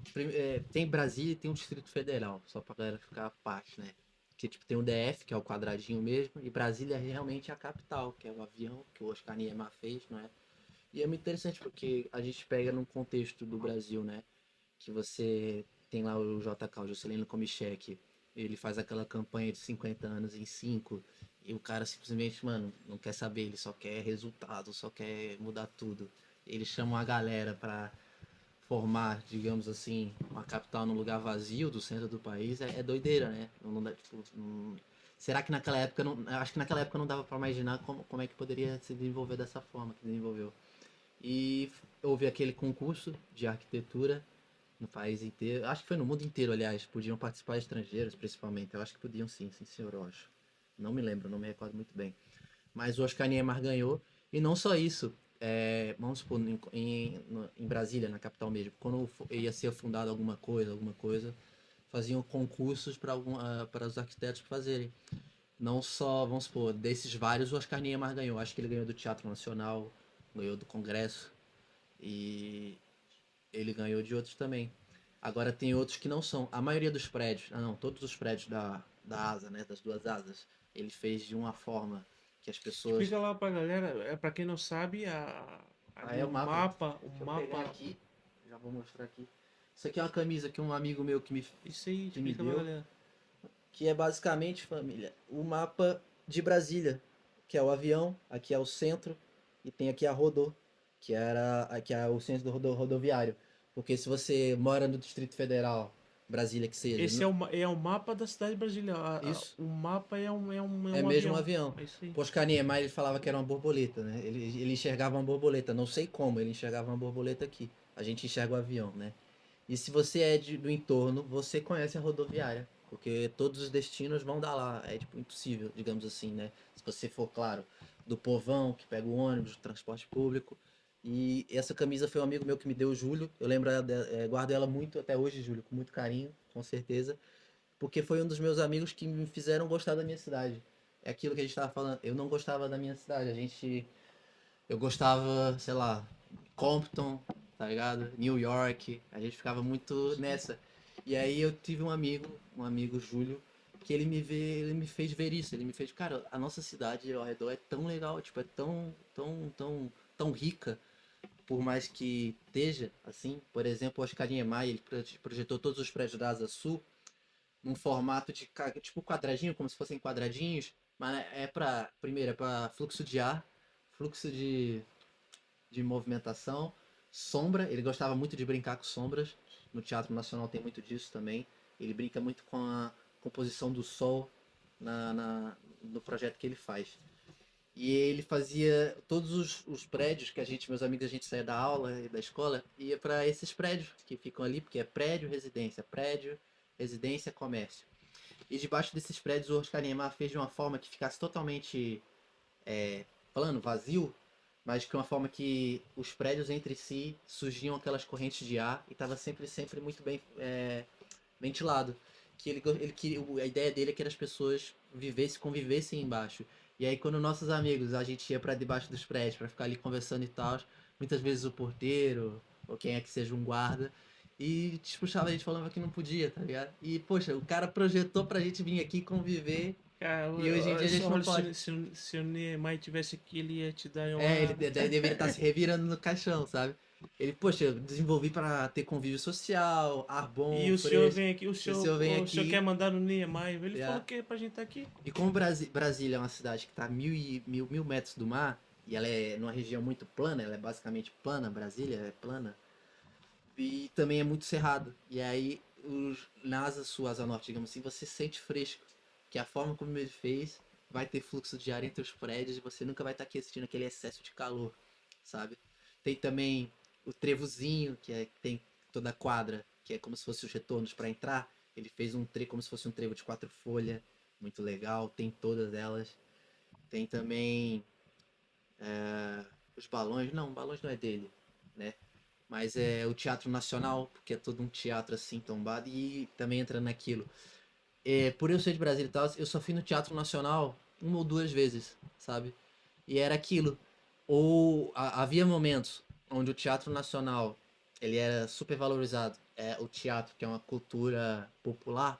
[SPEAKER 2] certeza. Tem Brasília e tem um Distrito Federal, só pra galera ficar a parte, né? Que tipo, tem o DF, que é o quadradinho mesmo, e Brasília é realmente a capital, que é o avião que o Oscar Niemeyer fez, não é? E é muito interessante porque a gente pega num contexto do Brasil, né? Que você tem lá o JK, o Juscelino Kubitschek, ele faz aquela campanha de 50 anos em 5 e o cara simplesmente, mano, não quer saber, ele só quer resultado, só quer mudar tudo. Ele chama a galera pra formar, digamos assim, uma capital num lugar vazio do centro do país é doideira, né? Não dá, tipo, será que naquela época não, acho que naquela época não dava para imaginar como é que poderia se desenvolver dessa forma que desenvolveu. E houve aquele concurso de arquitetura no país inteiro. Acho que foi no mundo inteiro, aliás. Podiam participar estrangeiros, principalmente. Eu acho que podiam sim, sim senhor, eu acho. Não me lembro, não me recordo muito bem. Mas o Oscar Niemeyer ganhou. E não só isso. Vamos supor, em Brasília, na capital mesmo, quando ia ser fundada alguma coisa, faziam concursos para os arquitetos fazerem. Não só, vamos supor, desses vários, o Oscar Niemeyer ganhou. Acho que ele ganhou do Teatro Nacional, ganhou do Congresso e ele ganhou de outros também. Agora tem outros que não são. A maioria dos prédios, não, todos os prédios da asa, né, das duas asas, ele fez de uma forma que as pessoas.
[SPEAKER 1] Explica lá pra galera, pra quem não sabe,
[SPEAKER 2] Ah,
[SPEAKER 1] ali
[SPEAKER 2] é o mapa.
[SPEAKER 1] o
[SPEAKER 2] Deixa eu pegar
[SPEAKER 1] mapa,
[SPEAKER 2] aqui, já vou mostrar aqui. Isso aqui é uma camisa que um amigo meu
[SPEAKER 1] isso aí,
[SPEAKER 2] que me
[SPEAKER 1] explica pra
[SPEAKER 2] deu,
[SPEAKER 1] galera.
[SPEAKER 2] que é basicamente, família, o mapa de Brasília, que é o avião, aqui é o centro, e tem aqui a Rodô, que é o centro do rodoviário. Porque se você mora no Distrito Federal, Brasília que seja,
[SPEAKER 1] Esse é o mapa da cidade de Brasília.
[SPEAKER 2] isso
[SPEAKER 1] O mapa é
[SPEAKER 2] é
[SPEAKER 1] um
[SPEAKER 2] mesmo um
[SPEAKER 1] avião.
[SPEAKER 2] avião.
[SPEAKER 1] É isso aí.
[SPEAKER 2] O Oscar Niemeyer ele falava que era uma borboleta, né? Ele enxergava uma borboleta, não sei como, ele enxergava uma borboleta aqui. A gente enxerga o avião, né? E se você é do entorno, você conhece a rodoviária, porque todos os destinos vão dar lá. É tipo impossível, digamos assim, né? Se você for, claro, do povão, que pega o ônibus, o transporte público. E essa camisa foi um amigo meu que me deu, o Júlio. Eu lembro, guardo ela muito até hoje, Júlio, com muito carinho, com certeza. Porque foi um dos meus amigos que me fizeram gostar da minha cidade. É aquilo que a gente estava falando. Eu não gostava da minha cidade. Eu gostava, sei lá, Compton, tá ligado? New York. A gente ficava muito nessa. E aí eu tive um amigo Júlio, que ele me fez ver isso. Ele me fez, cara, a nossa cidade ao redor é tão legal, tipo, é tão rica, por mais que esteja assim. Por exemplo, o Oscar Niemeyer, ele projetou todos os prédios da Asa Sul num formato de tipo quadradinho, como se fossem quadradinhos, mas primeiro é para fluxo de ar, fluxo de movimentação, sombra, ele gostava muito de brincar com sombras, no Teatro Nacional tem muito disso também, ele brinca muito com a composição do sol no projeto que ele faz. E ele fazia todos os prédios que meus amigos, a gente saía da aula e da escola, ia para esses prédios que ficam ali, porque é prédio, residência, comércio. E debaixo desses prédios o Oscar Niemeyer fez de uma forma que ficasse totalmente plano, vazio, mas de uma forma que os prédios entre si surgiam aquelas correntes de ar e estava sempre muito bem ventilado. que ele queria, a ideia dele é que as pessoas convivessem embaixo. E aí quando nossos amigos, a gente ia pra debaixo dos prédios pra ficar ali conversando e tal, muitas vezes o porteiro, ou quem é que seja um guarda, e puxava a gente falando que não podia, tá ligado? E, poxa, o cara projetou pra gente vir aqui conviver,
[SPEAKER 1] Cara,
[SPEAKER 2] e hoje em dia a gente não
[SPEAKER 1] olha,
[SPEAKER 2] pode.
[SPEAKER 1] se o Niemeyer tivesse aqui, ele ia te dar
[SPEAKER 2] É, ele
[SPEAKER 1] uma.
[SPEAKER 2] deveria estar se revirando no caixão, sabe? Ele, poxa, eu desenvolvi para ter convívio social, ar
[SPEAKER 1] E
[SPEAKER 2] bom,
[SPEAKER 1] o senhor
[SPEAKER 2] fresco.
[SPEAKER 1] vem aqui,
[SPEAKER 2] E o senhor vem
[SPEAKER 1] o senhor quer
[SPEAKER 2] aqui.
[SPEAKER 1] mandar no Niemeyer? Ele falou
[SPEAKER 2] É.
[SPEAKER 1] que é pra gente estar aqui.
[SPEAKER 2] E como Brasília é uma cidade que está a mil metros do mar, e ela é numa região muito plana, ela é basicamente plana, Brasília é plana, e também é muito cerrado. E aí, na asa sul, asa norte, digamos assim, você sente fresco. Que a forma como ele fez vai ter fluxo de ar entre os prédios e você nunca vai estar aqui sentindo aquele excesso de calor, sabe? Tem também o trevozinho, que tem toda a quadra, que é como se fosse os retornos para entrar. Ele fez um trevo como se fosse um trevo de 4 folhas, muito legal, tem todas elas. Tem também os balões, não, balões não é dele, né? Mas é o Teatro Nacional, porque é todo um teatro assim tombado e também entra naquilo. Por eu ser de Brasília e tal, eu só fui no Teatro Nacional 1 ou 2 vezes, sabe? E era aquilo. Havia momentos onde o Teatro Nacional ele era super valorizado. O teatro, que é uma cultura popular,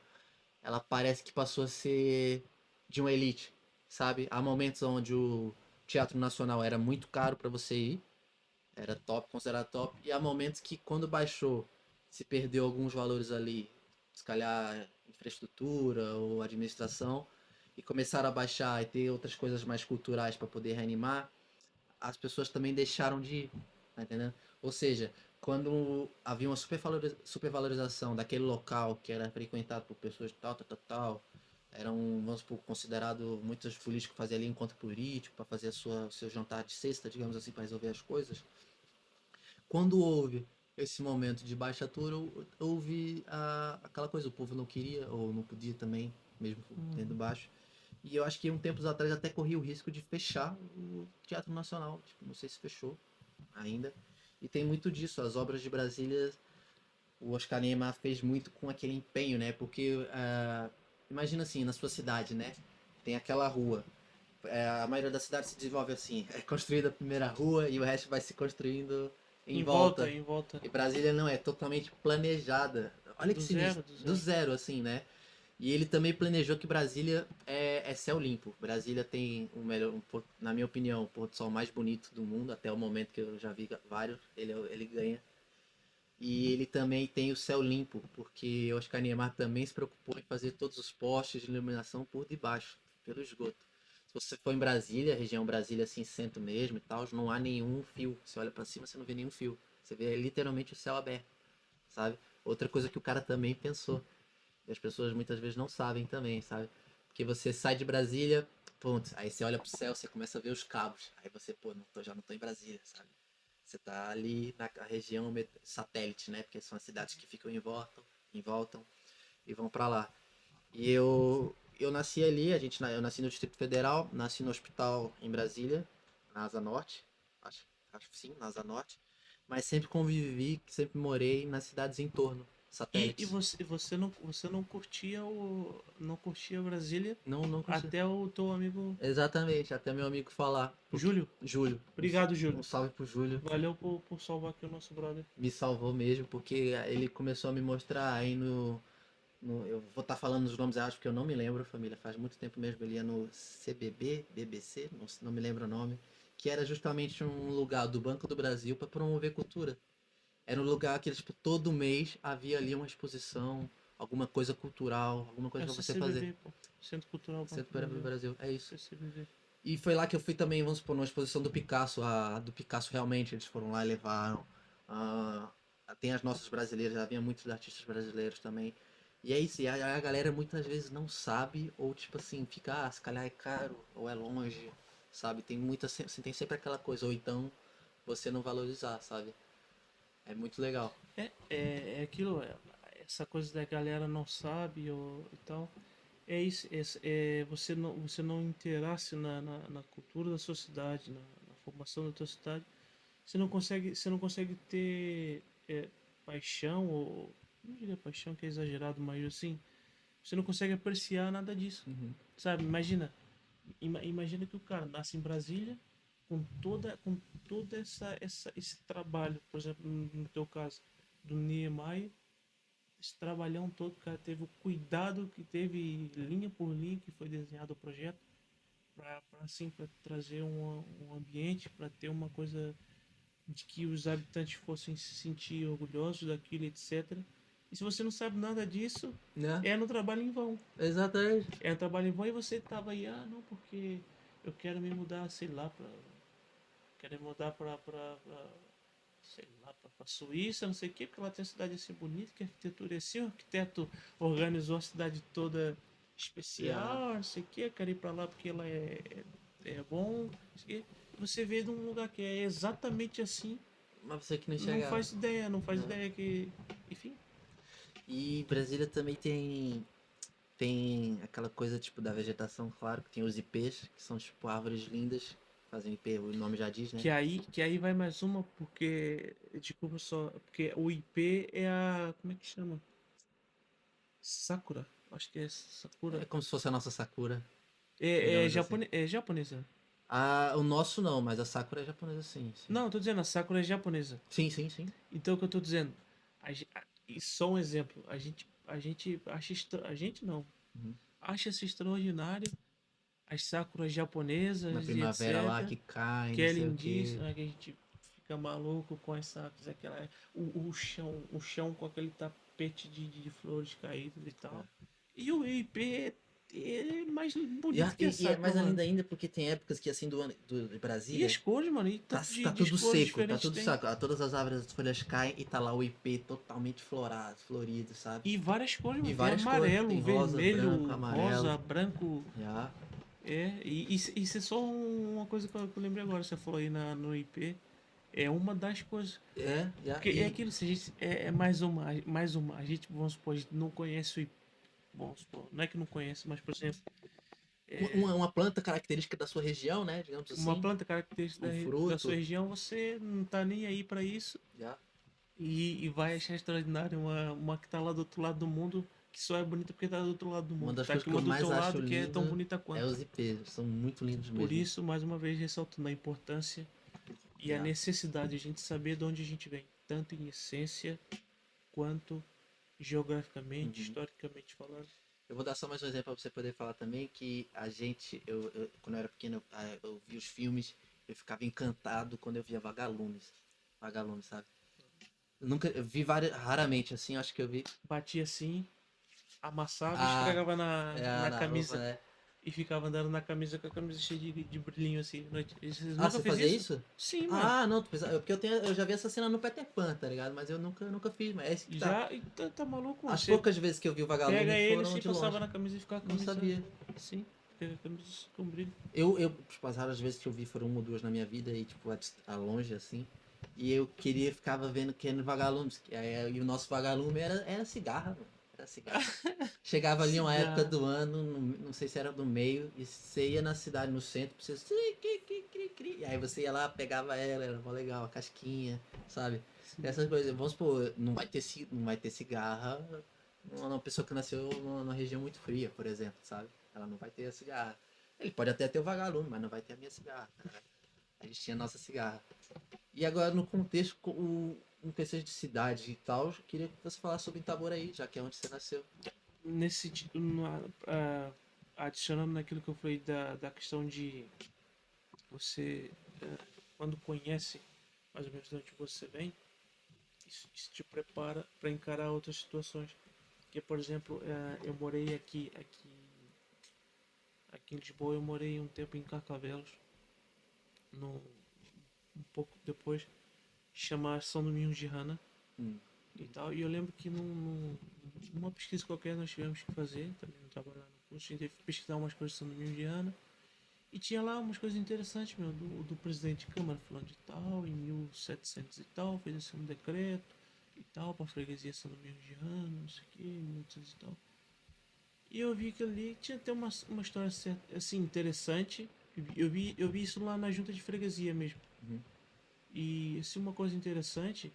[SPEAKER 2] ela parece que passou a ser de uma elite, sabe? Há momentos onde o Teatro Nacional era muito caro para você ir, era top, considerado top. E há momentos que quando baixou, se perdeu alguns valores ali, se calhar infraestrutura ou administração, e começaram a baixar e ter outras coisas mais culturais para poder reanimar, as pessoas também deixaram de ir, tá entendendo? Ou seja, quando havia uma supervalorização daquele local que era frequentado por pessoas de tal, eram, vamos supor, considerado, muitos políticos faziam ali encontro político para fazer o seu jantar de sexta, digamos assim, para resolver as coisas. Quando houve esse momento de baixa altura, houve aquela coisa, o povo não queria ou não podia também, mesmo tendo baixo. E eu acho que um tempos atrás até corria o risco de fechar o Teatro Nacional. Tipo, não sei se fechou ainda. E tem muito disso. As obras de Brasília, o Oscar Niemeyer fez muito com aquele empenho, né? Porque imagina assim, na sua cidade, né? Tem aquela rua. A maioria da cidade se desenvolve assim. É construída a primeira rua e o resto vai se construindo em volta.
[SPEAKER 1] Em volta.
[SPEAKER 2] E Brasília não, é totalmente planejada. Olha que
[SPEAKER 1] Do zero,
[SPEAKER 2] sinistro.
[SPEAKER 1] do
[SPEAKER 2] Do
[SPEAKER 1] zero.
[SPEAKER 2] zero, assim, né? E ele também planejou que Brasília é céu limpo. Brasília tem o melhor, na minha opinião, o pôr do sol mais bonito do mundo, até o momento que eu já vi vários, ele ganha. E ele também tem o céu limpo, porque Oscar Niemeyer também se preocupou em fazer todos os postes de iluminação por debaixo, pelo esgoto. Se você for em Brasília, região Brasília assim, centro mesmo e tal, não há nenhum fio. Você olha para cima, você não vê nenhum fio. Você vê literalmente o céu aberto, sabe? Outra coisa que o cara também pensou. E as pessoas muitas vezes não sabem também, sabe? Porque você sai de Brasília, ponto, aí você olha pro céu, você começa a ver os cabos. Aí você, pô, já não tô em Brasília, sabe? Você tá ali na região satélite, né? Porque são as cidades que ficam em voltam e vão para lá. E eu nasci ali, eu nasci no Distrito Federal, nasci no hospital em Brasília, na Asa Norte, acho que sim, na Asa Norte, mas sempre convivi, sempre morei nas cidades em torno,
[SPEAKER 1] E
[SPEAKER 2] satélites.
[SPEAKER 1] você não curtia Brasília
[SPEAKER 2] Não, não consigo.
[SPEAKER 1] até o teu amigo
[SPEAKER 2] Exatamente, até meu amigo falar. Porque,
[SPEAKER 1] Júlio.
[SPEAKER 2] Júlio,
[SPEAKER 1] Obrigado,
[SPEAKER 2] um
[SPEAKER 1] Júlio.
[SPEAKER 2] salve pro Júlio.
[SPEAKER 1] Valeu por salvar aqui o nosso brother.
[SPEAKER 2] Me salvou mesmo, porque ele começou a me mostrar aí eu vou estar falando os nomes, acho que eu não me lembro, família. Faz muito tempo mesmo, ele ia no CBB, BBC, não me lembro o nome. Que era justamente um lugar do Banco do Brasil para promover cultura. Era um lugar que, tipo, todo mês havia ali uma exposição, alguma coisa cultural, alguma
[SPEAKER 1] É
[SPEAKER 2] coisa
[SPEAKER 1] o
[SPEAKER 2] para você fazer.
[SPEAKER 1] CCBB, pô. Centro Cultural Banco
[SPEAKER 2] Centro
[SPEAKER 1] do
[SPEAKER 2] do
[SPEAKER 1] Brasil.
[SPEAKER 2] Brasil, é isso.
[SPEAKER 1] CCBB.
[SPEAKER 2] E foi lá que eu fui também, vamos supor, numa exposição do Picasso. A do Picasso realmente, eles foram lá e levaram. Ah, tem as nossas brasileiras, havia muitos artistas brasileiros também. E é isso, e a galera muitas vezes não sabe, ou tipo assim, fica, se calhar é caro, ou é longe, sabe? Tem sempre aquela coisa, ou então você não valorizar, sabe? É muito legal.
[SPEAKER 1] É aquilo, essa coisa da galera não sabe e tal. É isso, você não interage na cultura da sua cidade, na formação da tua cidade. Você não consegue ter paixão, ou não diria paixão que é exagerado, mas assim, Você não consegue apreciar nada disso,
[SPEAKER 2] Uhum.
[SPEAKER 1] sabe? Imagina que o cara nasce em Brasília com toda esse trabalho, por exemplo, no teu caso, do Niemeyer, esse trabalhão todo, o cara teve o cuidado que teve linha por linha que foi desenhado o projeto para assim, para trazer um ambiente, para ter uma coisa de que os habitantes fossem se sentir orgulhosos daquilo, etc. E se você não sabe nada disso,
[SPEAKER 2] Né?
[SPEAKER 1] é no trabalho em vão.
[SPEAKER 2] Exatamente.
[SPEAKER 1] É no trabalho em vão e você tava aí, ah, não, porque eu quero me mudar, sei lá, quero me mudar sei lá, pra Suíça, não sei o que, porque lá tem uma cidade assim bonita, que a arquitetura é assim, o arquiteto organizou a cidade toda
[SPEAKER 2] Yeah.
[SPEAKER 1] especial, não sei o que, eu quero ir pra lá porque ela é bom, não sei o quê. Você vê de um lugar que é exatamente assim,
[SPEAKER 2] Mas você que não
[SPEAKER 1] não
[SPEAKER 2] enxergava.
[SPEAKER 1] faz ideia, não faz
[SPEAKER 2] Né?
[SPEAKER 1] ideia que. Enfim.
[SPEAKER 2] E Brasília também tem aquela coisa tipo da vegetação, claro, que tem os ipês, que são tipo árvores lindas, fazem ipê, o nome já diz, né?
[SPEAKER 1] Que aí vai mais uma, porque. Desculpa só. Porque o IP é a. Como é que chama? Sakura. Acho que é
[SPEAKER 2] É
[SPEAKER 1] Sakura.
[SPEAKER 2] como se fosse a nossa Sakura,
[SPEAKER 1] É,
[SPEAKER 2] digamos assim.
[SPEAKER 1] é japonesa.
[SPEAKER 2] Ah, o nosso não, mas a Sakura é japonesa sim, sim.
[SPEAKER 1] Não, eu tô dizendo, a Sakura é japonesa.
[SPEAKER 2] Sim, sim, sim.
[SPEAKER 1] Então o que eu tô dizendo? E só um exemplo. A gente acha. A gente não.
[SPEAKER 2] Uhum.
[SPEAKER 1] Acha-se extraordinário as Sakuras
[SPEAKER 2] Na
[SPEAKER 1] japonesas e
[SPEAKER 2] primavera lá
[SPEAKER 1] etc.
[SPEAKER 2] que cai,
[SPEAKER 1] Que
[SPEAKER 2] não
[SPEAKER 1] é
[SPEAKER 2] sei o que.
[SPEAKER 1] lindíssima, que a gente fica maluco com as Sakuras, o chão com aquele tapete de flores caídas e tal. E o IP é mais
[SPEAKER 2] E,
[SPEAKER 1] bonito que a
[SPEAKER 2] é
[SPEAKER 1] Sakura,
[SPEAKER 2] mais
[SPEAKER 1] mano.
[SPEAKER 2] linda ainda porque tem épocas que assim de
[SPEAKER 1] E as
[SPEAKER 2] Brasília
[SPEAKER 1] cores, mano, e
[SPEAKER 2] tá,
[SPEAKER 1] tanto de,
[SPEAKER 2] tá
[SPEAKER 1] de
[SPEAKER 2] tudo
[SPEAKER 1] cores
[SPEAKER 2] seco, tá
[SPEAKER 1] diferentes
[SPEAKER 2] tudo
[SPEAKER 1] tem.
[SPEAKER 2] seco. Ah, todas as árvores, as folhas caem e tá lá o ipê totalmente florado, florido, sabe?
[SPEAKER 1] E várias cores,
[SPEAKER 2] E
[SPEAKER 1] mano. Tem
[SPEAKER 2] várias cores,
[SPEAKER 1] amarelo,
[SPEAKER 2] tem rosa, branco,
[SPEAKER 1] vermelho,
[SPEAKER 2] amarelo.
[SPEAKER 1] rosa, branco.
[SPEAKER 2] Já.
[SPEAKER 1] E isso é só uma coisa que eu lembrei agora. Você falou aí no IP. É uma das coisas.
[SPEAKER 2] É, já.
[SPEAKER 1] Porque é aquilo, se a gente, é mais uma. A gente, vamos supor, a gente não conhece o IP. Vamos supor, não é que não conhece, mas, por exemplo,
[SPEAKER 2] Uma planta característica da sua região, né? Digamos
[SPEAKER 1] uma
[SPEAKER 2] assim.
[SPEAKER 1] planta característica
[SPEAKER 2] Um
[SPEAKER 1] da sua
[SPEAKER 2] fruto.
[SPEAKER 1] região, você não tá nem aí para isso
[SPEAKER 2] Já.
[SPEAKER 1] e vai achar extraordinário uma que tá lá do outro lado do mundo, que só é bonita porque tá do outro lado do
[SPEAKER 2] Uma
[SPEAKER 1] mundo.
[SPEAKER 2] das
[SPEAKER 1] Tá
[SPEAKER 2] coisas
[SPEAKER 1] aqui
[SPEAKER 2] que
[SPEAKER 1] uma
[SPEAKER 2] eu
[SPEAKER 1] do teu
[SPEAKER 2] mais acho
[SPEAKER 1] lado que é tão
[SPEAKER 2] lindo
[SPEAKER 1] bonita
[SPEAKER 2] é
[SPEAKER 1] quanto.
[SPEAKER 2] os ipês. São muito lindos
[SPEAKER 1] Por
[SPEAKER 2] mesmo.
[SPEAKER 1] isso, mais uma vez, ressaltando a importância e a
[SPEAKER 2] Já.
[SPEAKER 1] necessidade de a gente saber de onde a gente vem, tanto em essência quanto geograficamente,
[SPEAKER 2] Uhum.
[SPEAKER 1] historicamente falando.
[SPEAKER 2] Eu vou dar só mais um exemplo para você poder falar também que a gente, quando eu era pequeno, eu vi os filmes, eu ficava encantado quando eu via Vagalumes. Vagalumes, sabe? Eu vi raramente assim, acho que eu vi.
[SPEAKER 1] Batia assim, amassava e
[SPEAKER 2] Ah,
[SPEAKER 1] esfregava na
[SPEAKER 2] na roupa,
[SPEAKER 1] camisa
[SPEAKER 2] né?
[SPEAKER 1] e ficava andando na camisa com a camisa cheia de brilhinho assim à noite. Vocês
[SPEAKER 2] Ah,
[SPEAKER 1] nunca
[SPEAKER 2] você
[SPEAKER 1] fez
[SPEAKER 2] fazia
[SPEAKER 1] isso?
[SPEAKER 2] isso?
[SPEAKER 1] Sim, mano.
[SPEAKER 2] Ah, não, porque eu já vi essa cena no Peter Pan, tá ligado? Mas eu nunca fiz, mas é esse que tá.
[SPEAKER 1] Já, e tá maluco, mano.
[SPEAKER 2] As
[SPEAKER 1] Você
[SPEAKER 2] poucas vezes que eu vi o
[SPEAKER 1] pega
[SPEAKER 2] Vagalume
[SPEAKER 1] ele
[SPEAKER 2] foram
[SPEAKER 1] assim,
[SPEAKER 2] de
[SPEAKER 1] passava
[SPEAKER 2] longe.
[SPEAKER 1] na camisa e ficava a
[SPEAKER 2] Não
[SPEAKER 1] camisa
[SPEAKER 2] sabia.
[SPEAKER 1] assim. Pega a camisa com brilho.
[SPEAKER 2] Tipo, as raras vezes que eu vi foram uma ou duas na minha vida e, tipo, a longe, assim. E eu ficava vendo que era vagalumes. E o nosso vagalume era cigarra, mano. Era cigarra. Chegava ali uma época
[SPEAKER 1] Cigarro.
[SPEAKER 2] do ano, não sei se era do meio, e você ia na cidade, no centro, pra você. E aí você ia lá, pegava ela, era mó legal, a casquinha, sabe?
[SPEAKER 1] Sim.
[SPEAKER 2] Essas coisas. Vamos supor, não vai ter cigarra uma pessoa que nasceu numa região muito fria, por exemplo, sabe? Ela não vai ter a cigarra. Ele pode até ter o vagalume, mas não vai ter a minha cigarra. Tá? A gente tinha a nossa cigarra. E agora, no contexto, um contexto de cidade e tal, eu queria que você falasse sobre Itaboraí, já que é onde você nasceu.
[SPEAKER 1] Nesse sentido, adicionando naquilo que eu falei da questão de você, quando conhece mais ou menos de onde você vem, isso te prepara para encarar outras situações. Porque, por exemplo, eu morei aqui em Lisboa, eu morei um tempo em Carcavelos, no, um pouco depois, chamar São Domingos de Rana
[SPEAKER 2] Hum.
[SPEAKER 1] e tal. E eu lembro que numa pesquisa qualquer nós tivemos que fazer, também não estava lá no curso, a gente teve que pesquisar umas coisas de São Domingos de Rana. E tinha lá umas coisas interessantes, meu, do presidente de Câmara falando de tal, em 1700 e tal, fez assim um decreto e tal, pra freguesia São Domingos de Rana, não sei o que, 1800 e tal. E eu vi que ali tinha até uma história assim, interessante. Eu vi isso lá na junta de freguesia mesmo.
[SPEAKER 2] Uhum.
[SPEAKER 1] E assim, uma coisa interessante,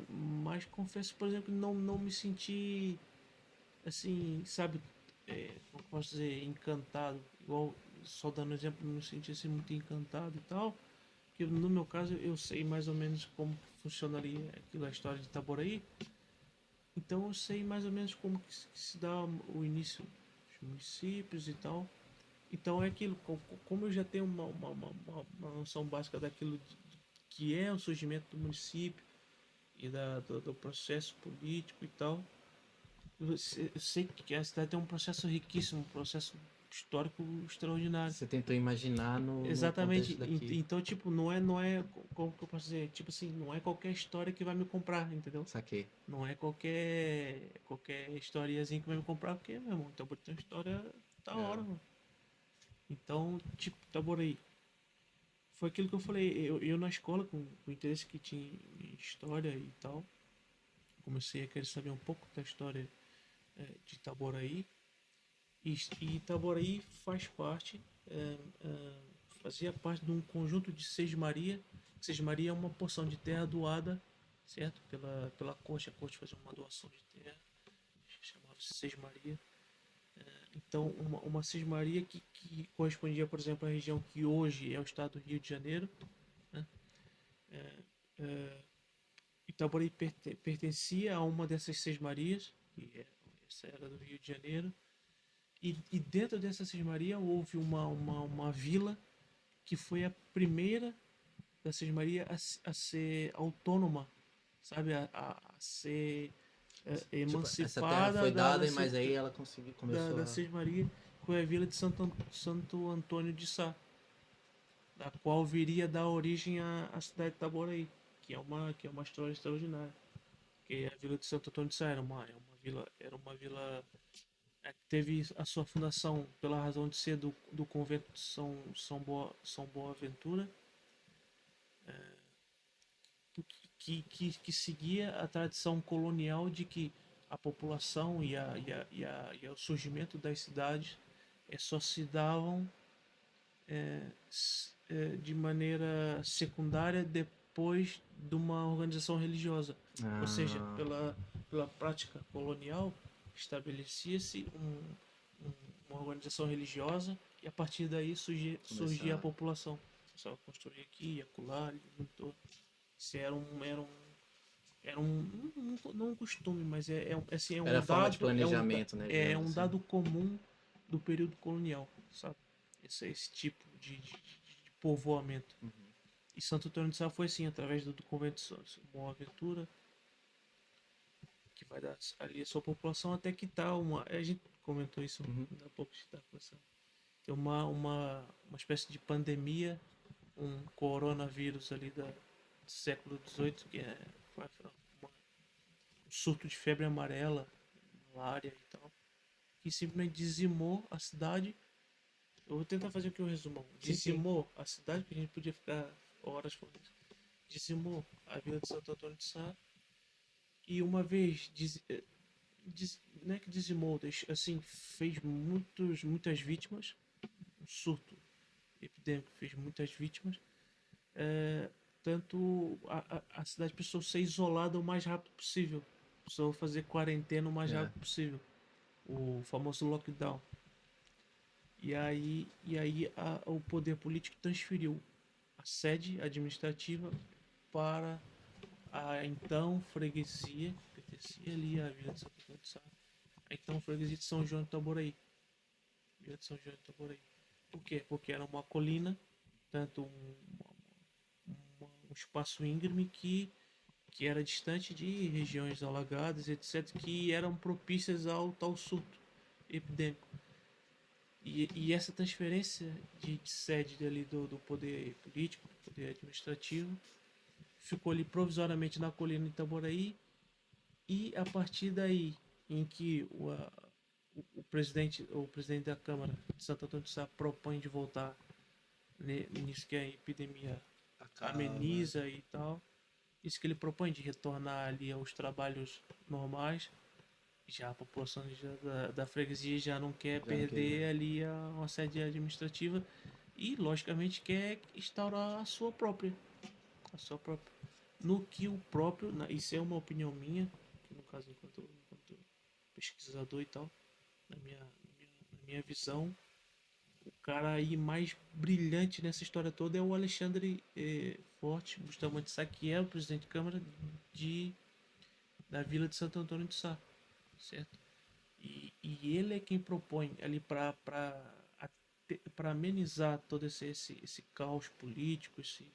[SPEAKER 1] mas confesso, por exemplo, que não me senti assim, sabe, como eu posso dizer, encantado, igual, só dando exemplo, não me senti assim muito encantado e tal, que no meu caso eu sei mais ou menos como funcionaria aquilo, a história de Itaboraí, então eu sei mais ou menos como que se dá o início dos municípios e tal. Então é aquilo, como eu já tenho uma noção básica daquilo que é o surgimento do município e do processo político e tal, eu sei que a cidade tem um processo riquíssimo, um processo histórico extraordinário.
[SPEAKER 2] Você tentou imaginar no contexto
[SPEAKER 1] Exatamente.
[SPEAKER 2] daqui.
[SPEAKER 1] Então, tipo, não é, como que eu posso dizer? Tipo assim, não é qualquer história que vai me comprar, entendeu?
[SPEAKER 2] Saquei.
[SPEAKER 1] Não é qualquer historiazinha que vai me comprar, porque, meu irmão, então tem uma história da
[SPEAKER 2] É.
[SPEAKER 1] hora, mano. Então, tipo, Itaboraí. Foi aquilo que eu falei, eu na escola, com o interesse que tinha em história e tal, comecei a querer saber um pouco da história de Itaboraí. E Itaboraí faz parte, fazia parte de um conjunto de Sesmaria. Sesmaria é uma porção de terra doada, certo? Pela corte. A corte fazia uma doação de terra, chamava-se Sesmaria. Então, uma Sesmaria que correspondia, por exemplo, à região que hoje é o estado do Rio de Janeiro, né? Itaboraí pertencia a uma dessas Sesmarias, essa era do Rio de Janeiro. E dentro dessa Sesmaria houve uma vila que foi a primeira da Sesmaria a ser autônoma, sabe? A ser
[SPEAKER 2] Tipo, essa terra
[SPEAKER 1] emancipada
[SPEAKER 2] foi dada, mas aí ela conseguiu, começou
[SPEAKER 1] da
[SPEAKER 2] a.
[SPEAKER 1] Sesmaria, que foi a vila de Santo Antônio de Sá, da qual viria a dar origem à cidade de Itaboraí, que é uma história extraordinária. Porque a vila de Santo Antônio de Sá era uma vila que teve a sua fundação pela razão de ser do convento de São Boaventura, que seguia a tradição colonial de que a população e o surgimento das cidades só se davam de maneira secundária depois de uma organização religiosa. Ou seja,
[SPEAKER 2] Ah,
[SPEAKER 1] pela prática colonial, estabelecia-se uma organização religiosa e a partir daí surgia a
[SPEAKER 2] começar.
[SPEAKER 1] população. Começava a construir aqui, acolá, ali no entorno. Isso não um costume, mas assim,
[SPEAKER 2] Era a forma de planejamento, né?
[SPEAKER 1] é
[SPEAKER 2] Digamos
[SPEAKER 1] um
[SPEAKER 2] assim.
[SPEAKER 1] dado comum do período colonial, sabe? Esse tipo de povoamento. E Santo Antônio de Sá foi assim, através do convento de Boa Aventura, que vai dar ali a sua população, até que tá uma. A gente comentou isso
[SPEAKER 2] Uhum.
[SPEAKER 1] há pouco, a gente tá conversando. Tem uma espécie de pandemia, um coronavírus ali do século XVIII, que foi um surto de febre amarela, malária e tal, que simplesmente dizimou a cidade. Eu vou tentar fazer aqui um resumão.
[SPEAKER 2] Sim, sim.
[SPEAKER 1] Dizimou a cidade, porque a gente podia ficar horas falando isso. Dizimou a vila de Santo Antônio de Sá e uma vez não é que dizimou, assim, fez muitas vítimas, um surto epidêmico fez muitas vítimas, é, tanto a cidade precisou ser isolada o mais rápido possível, precisou fazer quarentena o mais
[SPEAKER 2] É.
[SPEAKER 1] rápido possível, o famoso lockdown. E aí o poder político transferiu a sede administrativa para a então freguesia, que pertencia ali à Vila de Santo Antônio de Sá, a então freguesia de São João de Itaboraí. Vila de São João de Itaboraí. Por quê? Porque era uma colina, tanto um espaço íngreme que era distante de regiões alagadas, etc., que eram propícias ao tal surto epidêmico. E essa transferência de sede ali do poder político, do poder administrativo, ficou ali provisoriamente na colina de Itaboraí, e a partir daí em que o presidente da Câmara de Santo Antônio de Sá propõe de voltar nisso que a epidemia
[SPEAKER 2] Acaba.
[SPEAKER 1] ameniza e tal, isso que ele propõe de retornar ali aos trabalhos normais, já a população da freguesia já não quer
[SPEAKER 2] Já não queria.
[SPEAKER 1] perder ali uma sede administrativa e logicamente quer instaurar a sua própria, no que o próprio, isso é uma opinião minha, que no caso enquanto pesquisador e tal, na minha visão, o cara aí mais brilhante nessa história toda é o Alexandre Forte Bustamante Sá, que é o presidente de Câmara de, da Vila de Santo Antônio de Sá, certo? E ele é quem propõe ali para amenizar todo esse caos político, esse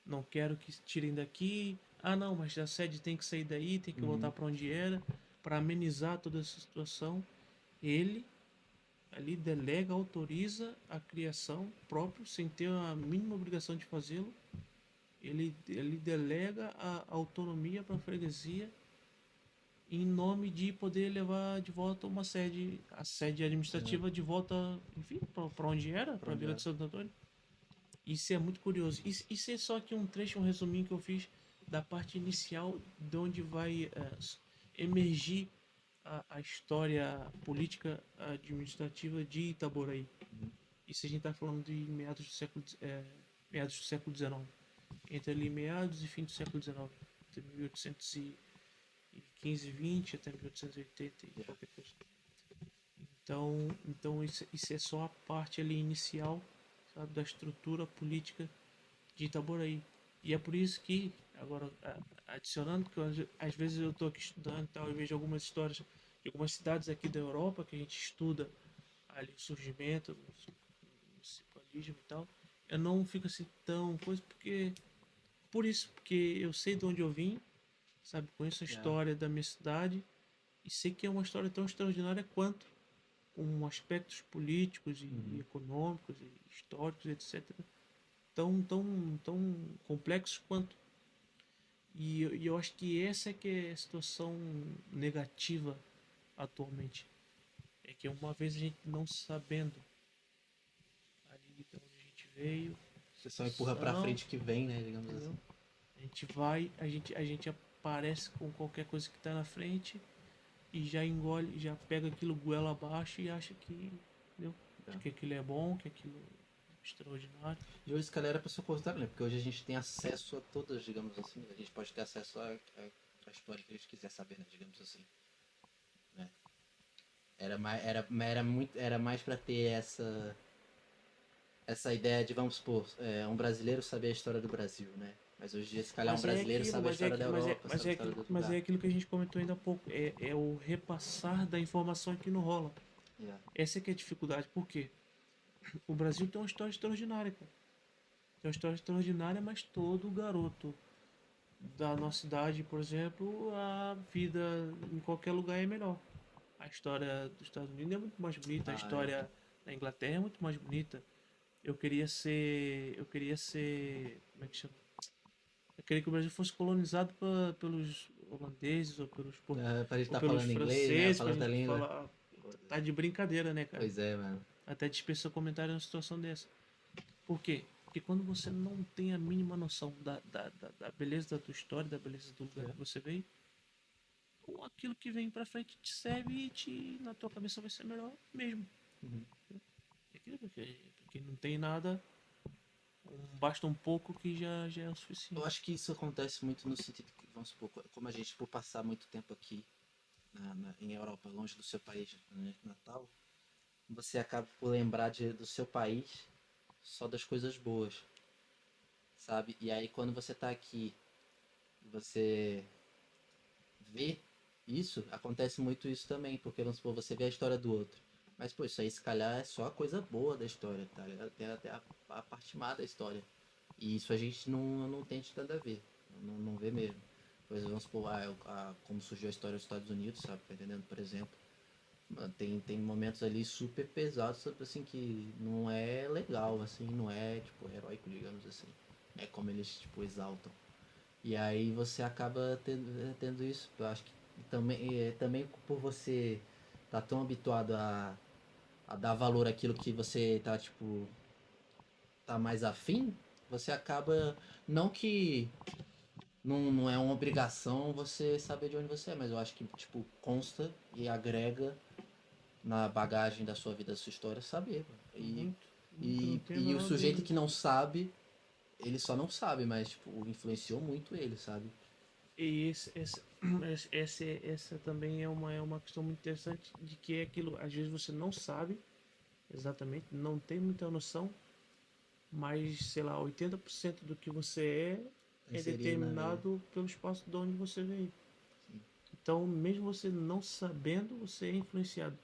[SPEAKER 1] não quero que tirem daqui, ah não, mas a sede tem que sair daí, tem que voltar
[SPEAKER 2] Uhum.
[SPEAKER 1] para onde era, para amenizar toda essa situação. Ele ali delega, autoriza a criação próprio, sem ter a mínima obrigação de fazê-lo. Ele delega a autonomia para a freguesia em nome de poder levar de volta uma sede, a sede administrativa de volta, enfim, para onde era,
[SPEAKER 2] Pra
[SPEAKER 1] para a
[SPEAKER 2] onde
[SPEAKER 1] Vila
[SPEAKER 2] é?
[SPEAKER 1] de Santo Antônio. Isso é muito curioso. Isso é só aqui um trecho, um resuminho que eu fiz da parte inicial de onde vai emergir a história política administrativa de Itaboraí.
[SPEAKER 2] Uhum.
[SPEAKER 1] Isso a gente está falando de meados do século XIX. Entre ali meados e fim do século XIX. Entre 1815 e 20 até 1880 e qualquer coisa. Então isso é só a parte ali inicial, sabe, da estrutura política de Itaboraí. E é por isso que, agora adicionando, que às vezes eu estou aqui estudando e tal, eu vejo algumas histórias de algumas cidades aqui da Europa que a gente estuda ali o surgimento, o municipalismo e tal. Eu não fico assim tão coisa, porque por isso, porque eu sei de onde eu vim, sabe, conheço a
[SPEAKER 2] Yeah.
[SPEAKER 1] história da minha cidade e sei que é uma história tão extraordinária quanto, com aspectos políticos e
[SPEAKER 2] Uhum.
[SPEAKER 1] econômicos e históricos, etc., tão complexos quanto. E eu acho que essa é que é a situação negativa atualmente. É que uma vez a gente não sabendo ali de onde a gente veio,
[SPEAKER 2] Você só empurra pra
[SPEAKER 1] situação,
[SPEAKER 2] frente o que vem, né? Digamos
[SPEAKER 1] entendeu?
[SPEAKER 2] assim.
[SPEAKER 1] A gente vai, a gente aparece com qualquer coisa que está na frente e já engole, já pega aquilo goela abaixo e acha que, entendeu?
[SPEAKER 2] Yeah.
[SPEAKER 1] Que aquilo é bom, que aquilo é extraordinário.
[SPEAKER 2] E hoje, se calhar, era pra ser o contrário, né? Porque hoje a gente tem acesso a todas, digamos assim. A gente pode ter acesso a história que a gente quiser saber, né? Digamos assim. Né? Era mais pra ter essa ideia de, vamos supor, um brasileiro saber a história do Brasil, né? Mas hoje em dia, se calhar, um
[SPEAKER 1] Mas é
[SPEAKER 2] brasileiro
[SPEAKER 1] aquilo,
[SPEAKER 2] sabe a
[SPEAKER 1] mas é,
[SPEAKER 2] história da Europa,
[SPEAKER 1] mas
[SPEAKER 2] sabe a
[SPEAKER 1] é
[SPEAKER 2] história
[SPEAKER 1] aquilo,
[SPEAKER 2] do outro
[SPEAKER 1] mas é
[SPEAKER 2] lugar.
[SPEAKER 1] aquilo que a gente comentou ainda há pouco. É o repassar da informação que não rola.
[SPEAKER 2] Yeah.
[SPEAKER 1] Essa é que é a dificuldade. Por quê? O Brasil tem uma história extraordinária, cara. Tem uma história extraordinária, mas todo garoto da nossa idade, por exemplo, a vida em qualquer lugar é melhor. A história dos Estados Unidos é muito mais bonita, a
[SPEAKER 2] Ah, é.
[SPEAKER 1] história da Inglaterra é muito mais bonita. Eu queria ser, como é que chama? Eu queria que o Brasil fosse colonizado pelos holandeses
[SPEAKER 2] Pra gente
[SPEAKER 1] ou
[SPEAKER 2] estar
[SPEAKER 1] pelos
[SPEAKER 2] falando inglês, né?
[SPEAKER 1] franceses, pra
[SPEAKER 2] Falando da
[SPEAKER 1] gente
[SPEAKER 2] língua.
[SPEAKER 1] falar. Tá de brincadeira, né, cara?
[SPEAKER 2] Pois é, mano.
[SPEAKER 1] Até dispensa comentário numa situação dessa. Por quê? Porque quando você não tem a mínima noção da beleza da tua história, da beleza do lugar
[SPEAKER 2] É.
[SPEAKER 1] que você veio, aquilo que vem pra frente te serve e na tua cabeça vai ser melhor mesmo.
[SPEAKER 2] Uhum.
[SPEAKER 1] É aquilo porque não tem nada, basta um pouco que já é o
[SPEAKER 2] Eu
[SPEAKER 1] suficiente.
[SPEAKER 2] acho que isso acontece muito no sentido que, vamos supor, como a gente, por passar muito tempo aqui em Europa, longe do seu país, né, natal, você acaba por lembrar do seu país só das coisas boas, sabe? E aí quando você tá aqui, você vê isso, acontece muito isso também, porque vamos supor, você vê a história do outro. Mas, pô, isso aí se calhar é só a coisa boa da história, tá ligado? Tem até a parte má da história. E isso a gente não tem nada a ver. Não vê mesmo. Por exemplo, vamos supor, como surgiu a história dos Estados Unidos, sabe? Tá entendendo? Por exemplo. Mano, tem momentos ali super pesados, sabe, assim, que não é legal, assim, não é, tipo, heróico, digamos assim. É como eles, tipo, exaltam. E aí você acaba tendo isso. Eu acho que também por você tá tão habituado a dar valor àquilo que você tá, tipo, tá mais afim, você acaba. Não que não é uma obrigação você saber de onde você é, mas eu acho que, tipo, consta e agrega na bagagem da sua vida, da sua história, saber. E,
[SPEAKER 1] Muito, muito, não
[SPEAKER 2] e,
[SPEAKER 1] tenho a
[SPEAKER 2] e o
[SPEAKER 1] menor
[SPEAKER 2] sujeito
[SPEAKER 1] dúvida.
[SPEAKER 2] que não sabe, ele só não sabe, mas, tipo, influenciou muito ele, sabe?
[SPEAKER 1] E essa também é uma questão muito interessante de que é aquilo, às vezes você não sabe exatamente, não tem muita noção, mas sei lá, 80% do que você
[SPEAKER 2] Tá
[SPEAKER 1] é
[SPEAKER 2] inserido na veia.
[SPEAKER 1] determinado pelo espaço de onde você veio.
[SPEAKER 2] Sim.
[SPEAKER 1] Então, mesmo você não sabendo, você é influenciado.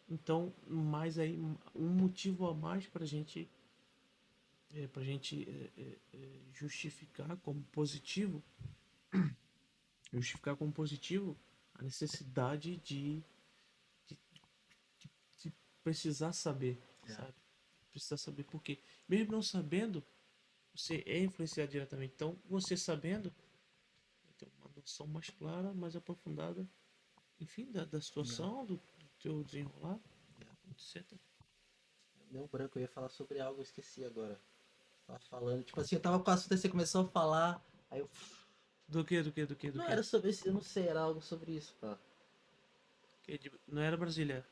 [SPEAKER 1] Então, mais aí, um motivo a mais para gente justificar como positivo, justificar como positivo a necessidade de, de precisar saber,
[SPEAKER 2] É.
[SPEAKER 1] sabe? Precisar saber por quê. Mesmo não sabendo, você é influenciado diretamente. Então, você sabendo, vai ter uma noção mais clara, mais aprofundada, enfim, da
[SPEAKER 2] Não.
[SPEAKER 1] situação, do teu desenrolar,
[SPEAKER 2] É.
[SPEAKER 1] etc.
[SPEAKER 2] Deu um branco, eu ia falar sobre algo, eu esqueci agora. Tava falando, tipo assim, eu tava com o assunto, aí você começou a falar, aí eu.
[SPEAKER 1] Do que, do que, do que, do
[SPEAKER 2] Não
[SPEAKER 1] que?
[SPEAKER 2] era sobre isso, eu não sei, era algo sobre isso, pá.
[SPEAKER 1] Não era Brasília.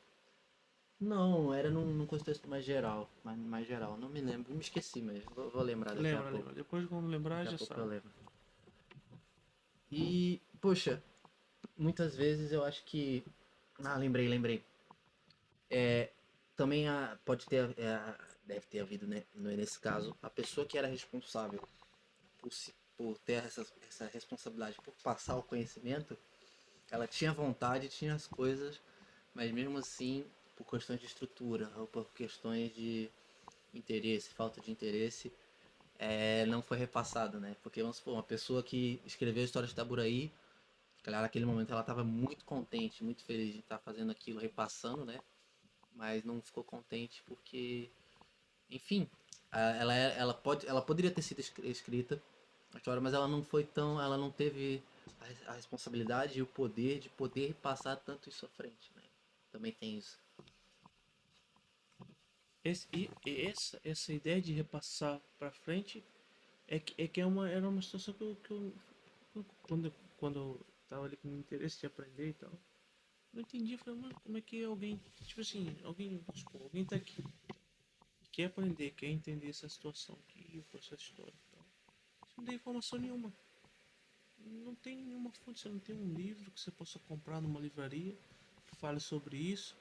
[SPEAKER 2] Não, era num contexto mais geral, mais geral, não me lembro, me esqueci, mas vou lembrar daqui a
[SPEAKER 1] Lembra,
[SPEAKER 2] pouco.
[SPEAKER 1] lembra. Depois, quando lembrar,
[SPEAKER 2] Daqui a
[SPEAKER 1] já
[SPEAKER 2] pouco eu
[SPEAKER 1] sabe.
[SPEAKER 2] lembro. E, poxa, muitas vezes eu acho que. Ah, lembrei. Também pode ter, deve ter havido, né, nesse caso, a pessoa que era responsável por ter essa responsabilidade, por passar o conhecimento, ela tinha vontade, tinha as coisas, mas mesmo assim, por questões de estrutura ou por questões de interesse, falta de interesse, não foi repassado, né? Porque, vamos supor, uma pessoa que escreveu a história de Itaboraí, claro, naquele momento ela estava muito contente, muito feliz de estar fazendo aquilo, repassando, né? Mas não ficou contente porque, enfim, ela poderia ter sido escrita a história, mas ela não foi tão, ela não teve a responsabilidade e o poder de poder passar tanto isso à frente, né? Também tem isso.
[SPEAKER 1] Essa ideia de repassar para frente é que era uma situação quando eu tava ali com interesse de aprender e tal, não entendi. Falei, mano, como é que alguém, tipo assim, alguém tá aqui, quer aprender, quer entender essa situação aqui, o processo histórico e tal. Você não tem informação nenhuma. Não tem nenhuma fonte, você não tem um livro que você possa comprar numa livraria que fale sobre isso.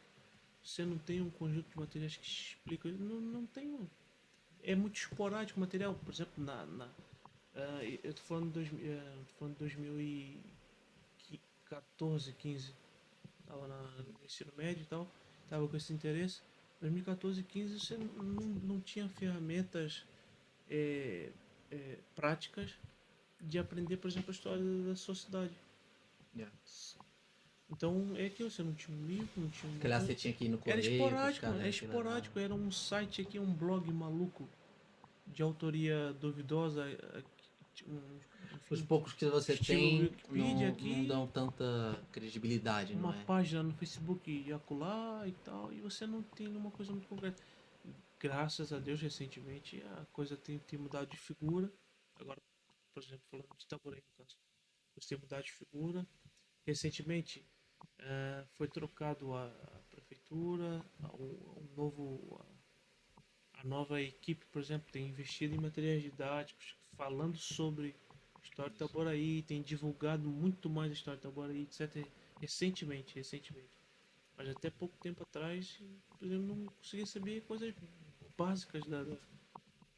[SPEAKER 1] Você não tem um conjunto de materiais que explicam. Não tem. É muito esporádico o material. Por exemplo, eu tô falando de 2014, 15. Tava no ensino médio e tal. Tava com esse interesse. 2014, 15 você não tinha ferramentas é, práticas de aprender, por exemplo, a história da sociedade.
[SPEAKER 2] Yeah.
[SPEAKER 1] Então é que você não tinha um livro, não tinha
[SPEAKER 2] Se
[SPEAKER 1] uma
[SPEAKER 2] calhar
[SPEAKER 1] coisa.
[SPEAKER 2] você tinha que ir no
[SPEAKER 1] Era
[SPEAKER 2] correio
[SPEAKER 1] esporádico,
[SPEAKER 2] buscar,
[SPEAKER 1] mano, é
[SPEAKER 2] né? Sei lá.
[SPEAKER 1] esporádico. Era um site aqui, um blog maluco de autoria duvidosa,
[SPEAKER 2] Os
[SPEAKER 1] enfim,
[SPEAKER 2] poucos que você
[SPEAKER 1] estilo
[SPEAKER 2] tem
[SPEAKER 1] Wikipedia
[SPEAKER 2] não dão
[SPEAKER 1] aqui,
[SPEAKER 2] tanta credibilidade, não
[SPEAKER 1] uma
[SPEAKER 2] é?
[SPEAKER 1] página no Facebook e acolá e tal, e você não tem uma coisa muito concreta. Graças a Deus, recentemente a coisa tem mudado de figura. Agora, por exemplo, falando de Itaboraí, no caso, você tem mudado de figura. Recentemente foi trocado a prefeitura, a nova equipe, por exemplo, tem investido em materiais didáticos, falando sobre a história de
[SPEAKER 2] Isso.
[SPEAKER 1] Itaboraí, tem divulgado muito mais a história de Itaboraí, etc. Recentemente. Mas até pouco tempo atrás, por exemplo, não conseguia saber coisas básicas da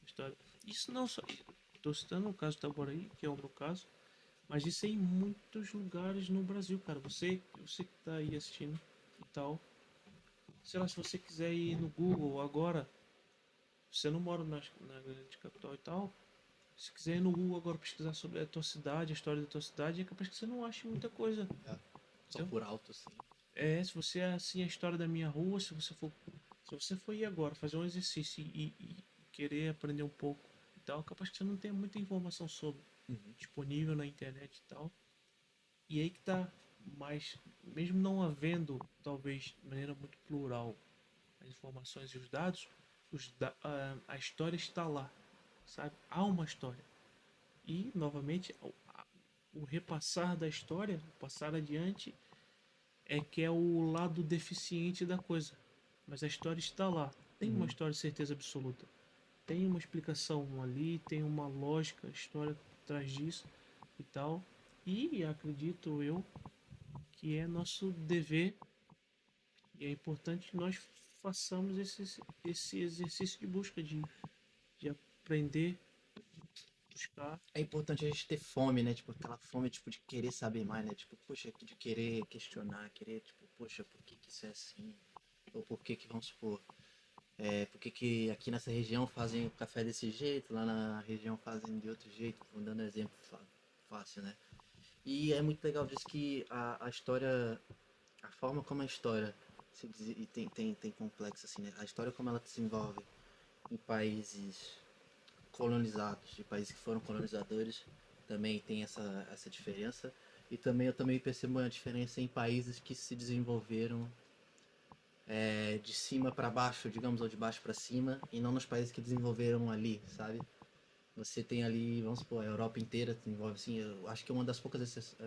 [SPEAKER 1] história. Isso não só. Estou citando o caso de Itaboraí, que é o meu caso, mas isso é em muitos lugares no Brasil, cara. Você que está aí assistindo e tal, sei lá, se você quiser ir no Google agora, você não mora na grande capital e tal, se quiser ir no Google agora pesquisar sobre a tua cidade, a história da tua cidade, é capaz que você não ache muita coisa,
[SPEAKER 2] É. Só
[SPEAKER 1] entendeu?
[SPEAKER 2] por alto, sim.
[SPEAKER 1] Se você é assim a história da minha rua, se você for ir agora fazer um exercício e querer aprender um pouco e tal, é capaz que você não tenha muita informação sobre
[SPEAKER 2] Uhum.
[SPEAKER 1] disponível na internet e tal. E aí que tá, mas mesmo não havendo, talvez de maneira muito plural, as informações e os dados, a história está lá, sabe? Há uma história. E, novamente, o repassar da história, o passar adiante, é que é o lado deficiente da coisa. Mas a história está lá. Tem uma
[SPEAKER 2] Uhum.
[SPEAKER 1] história de certeza absoluta. Tem uma explicação ali, tem uma lógica histórica por trás disso e tal. E acredito eu que é nosso dever e é importante que nós façamos esse exercício de busca, de aprender, buscar.
[SPEAKER 2] É importante a gente ter fome, né? Tipo, aquela fome, tipo, de querer saber mais, né? Tipo, poxa, de querer questionar, querer, tipo, poxa, por que que isso é assim? Ou por que que, vamos supor, por que que aqui nessa região fazem o café desse jeito, lá na região fazem de outro jeito, vou dando exemplo fácil, né? E é muito legal disso que a história, a forma como a história e tem complexo, assim, né? A história como ela se desenvolve em países colonizados, de países que foram colonizadores, também tem essa diferença. E também eu também percebo a diferença em países que se desenvolveram de cima para baixo, digamos, ou de baixo para cima, e não nos países que desenvolveram ali, sabe? Você tem ali, vamos supor, a Europa inteira desenvolve assim. Eu acho que uma das poucas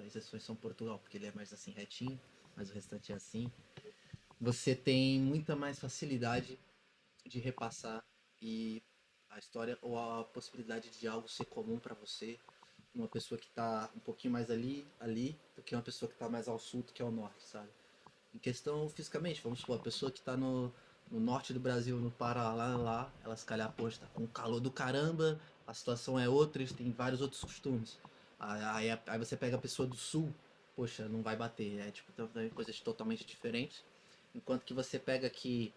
[SPEAKER 2] exceções são Portugal, porque ele é mais assim retinho, mas o restante é assim. Você tem muita mais facilidade de repassar e a história ou a possibilidade de algo ser comum para você, uma pessoa que está um pouquinho mais ali, do que uma pessoa que está mais ao sul do que ao norte, sabe? Em questão fisicamente, vamos supor, a pessoa que está no norte do Brasil, no Pará, lá, ela se calhar, poxa, tá com um calor do caramba, a situação é outra, eles têm vários outros costumes. Aí você pega a pessoa do sul, poxa, não vai bater, é tipo, tem coisas totalmente diferentes. Enquanto que você pega aqui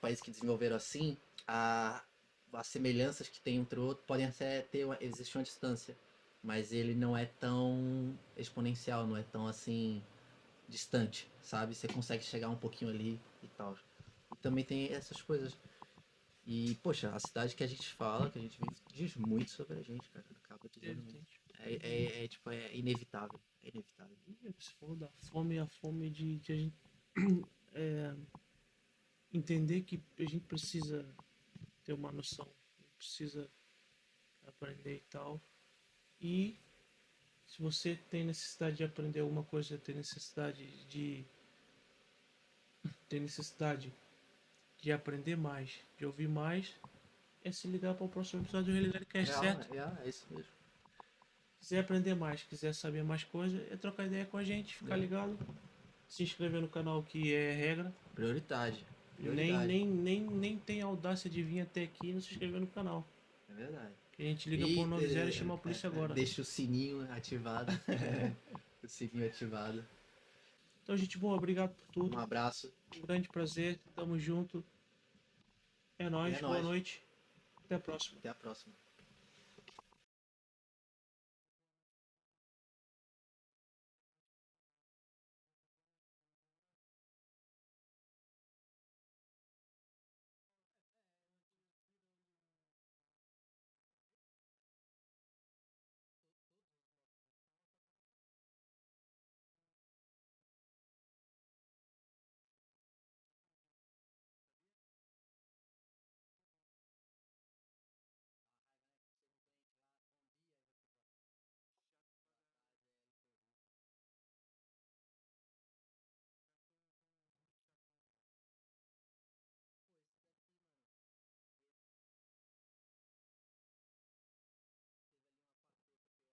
[SPEAKER 2] países que desenvolveram assim, as semelhanças que tem entre o outro podem até existir uma distância, mas ele não é tão exponencial, não é tão assim distante, sabe? Você consegue chegar um pouquinho ali e tal. E também tem essas coisas. E, poxa, a cidade que a gente fala, que a gente vive, diz muito sobre a gente, cara. Acaba dizendo muito.
[SPEAKER 1] Evidente.
[SPEAKER 2] Tipo, é inevitável. É inevitável.
[SPEAKER 1] E se for da fome, a fome de a gente é, entender que a gente precisa ter uma noção, precisa aprender e tal. E se você tem necessidade de aprender alguma coisa, ter necessidade de aprender mais, de ouvir mais, é se ligar para o próximo episódio do Realidade Cast,
[SPEAKER 2] Real,
[SPEAKER 1] certo?
[SPEAKER 2] é isso mesmo.
[SPEAKER 1] Quiser aprender mais, quiser saber mais coisas, é trocar ideia com a gente, ficar
[SPEAKER 2] É.
[SPEAKER 1] ligado, se inscrever no canal que é regra.
[SPEAKER 2] Prioridade.
[SPEAKER 1] Nem,
[SPEAKER 2] Prioridade.
[SPEAKER 1] nem, nem, nem tem a audácia de vir até aqui e não se inscrever no canal.
[SPEAKER 2] É verdade.
[SPEAKER 1] Que a gente liga por
[SPEAKER 2] E
[SPEAKER 1] 90 e chama a polícia agora.
[SPEAKER 2] deixa o sininho ativado. O sininho ativado.
[SPEAKER 1] Então, gente boa, obrigado por
[SPEAKER 2] Um
[SPEAKER 1] tudo.
[SPEAKER 2] abraço
[SPEAKER 1] Um grande prazer, tamo junto. É
[SPEAKER 2] e é
[SPEAKER 1] nóis, boa
[SPEAKER 2] nóis.
[SPEAKER 1] noite. Até a próxima.
[SPEAKER 2] Até a próxima.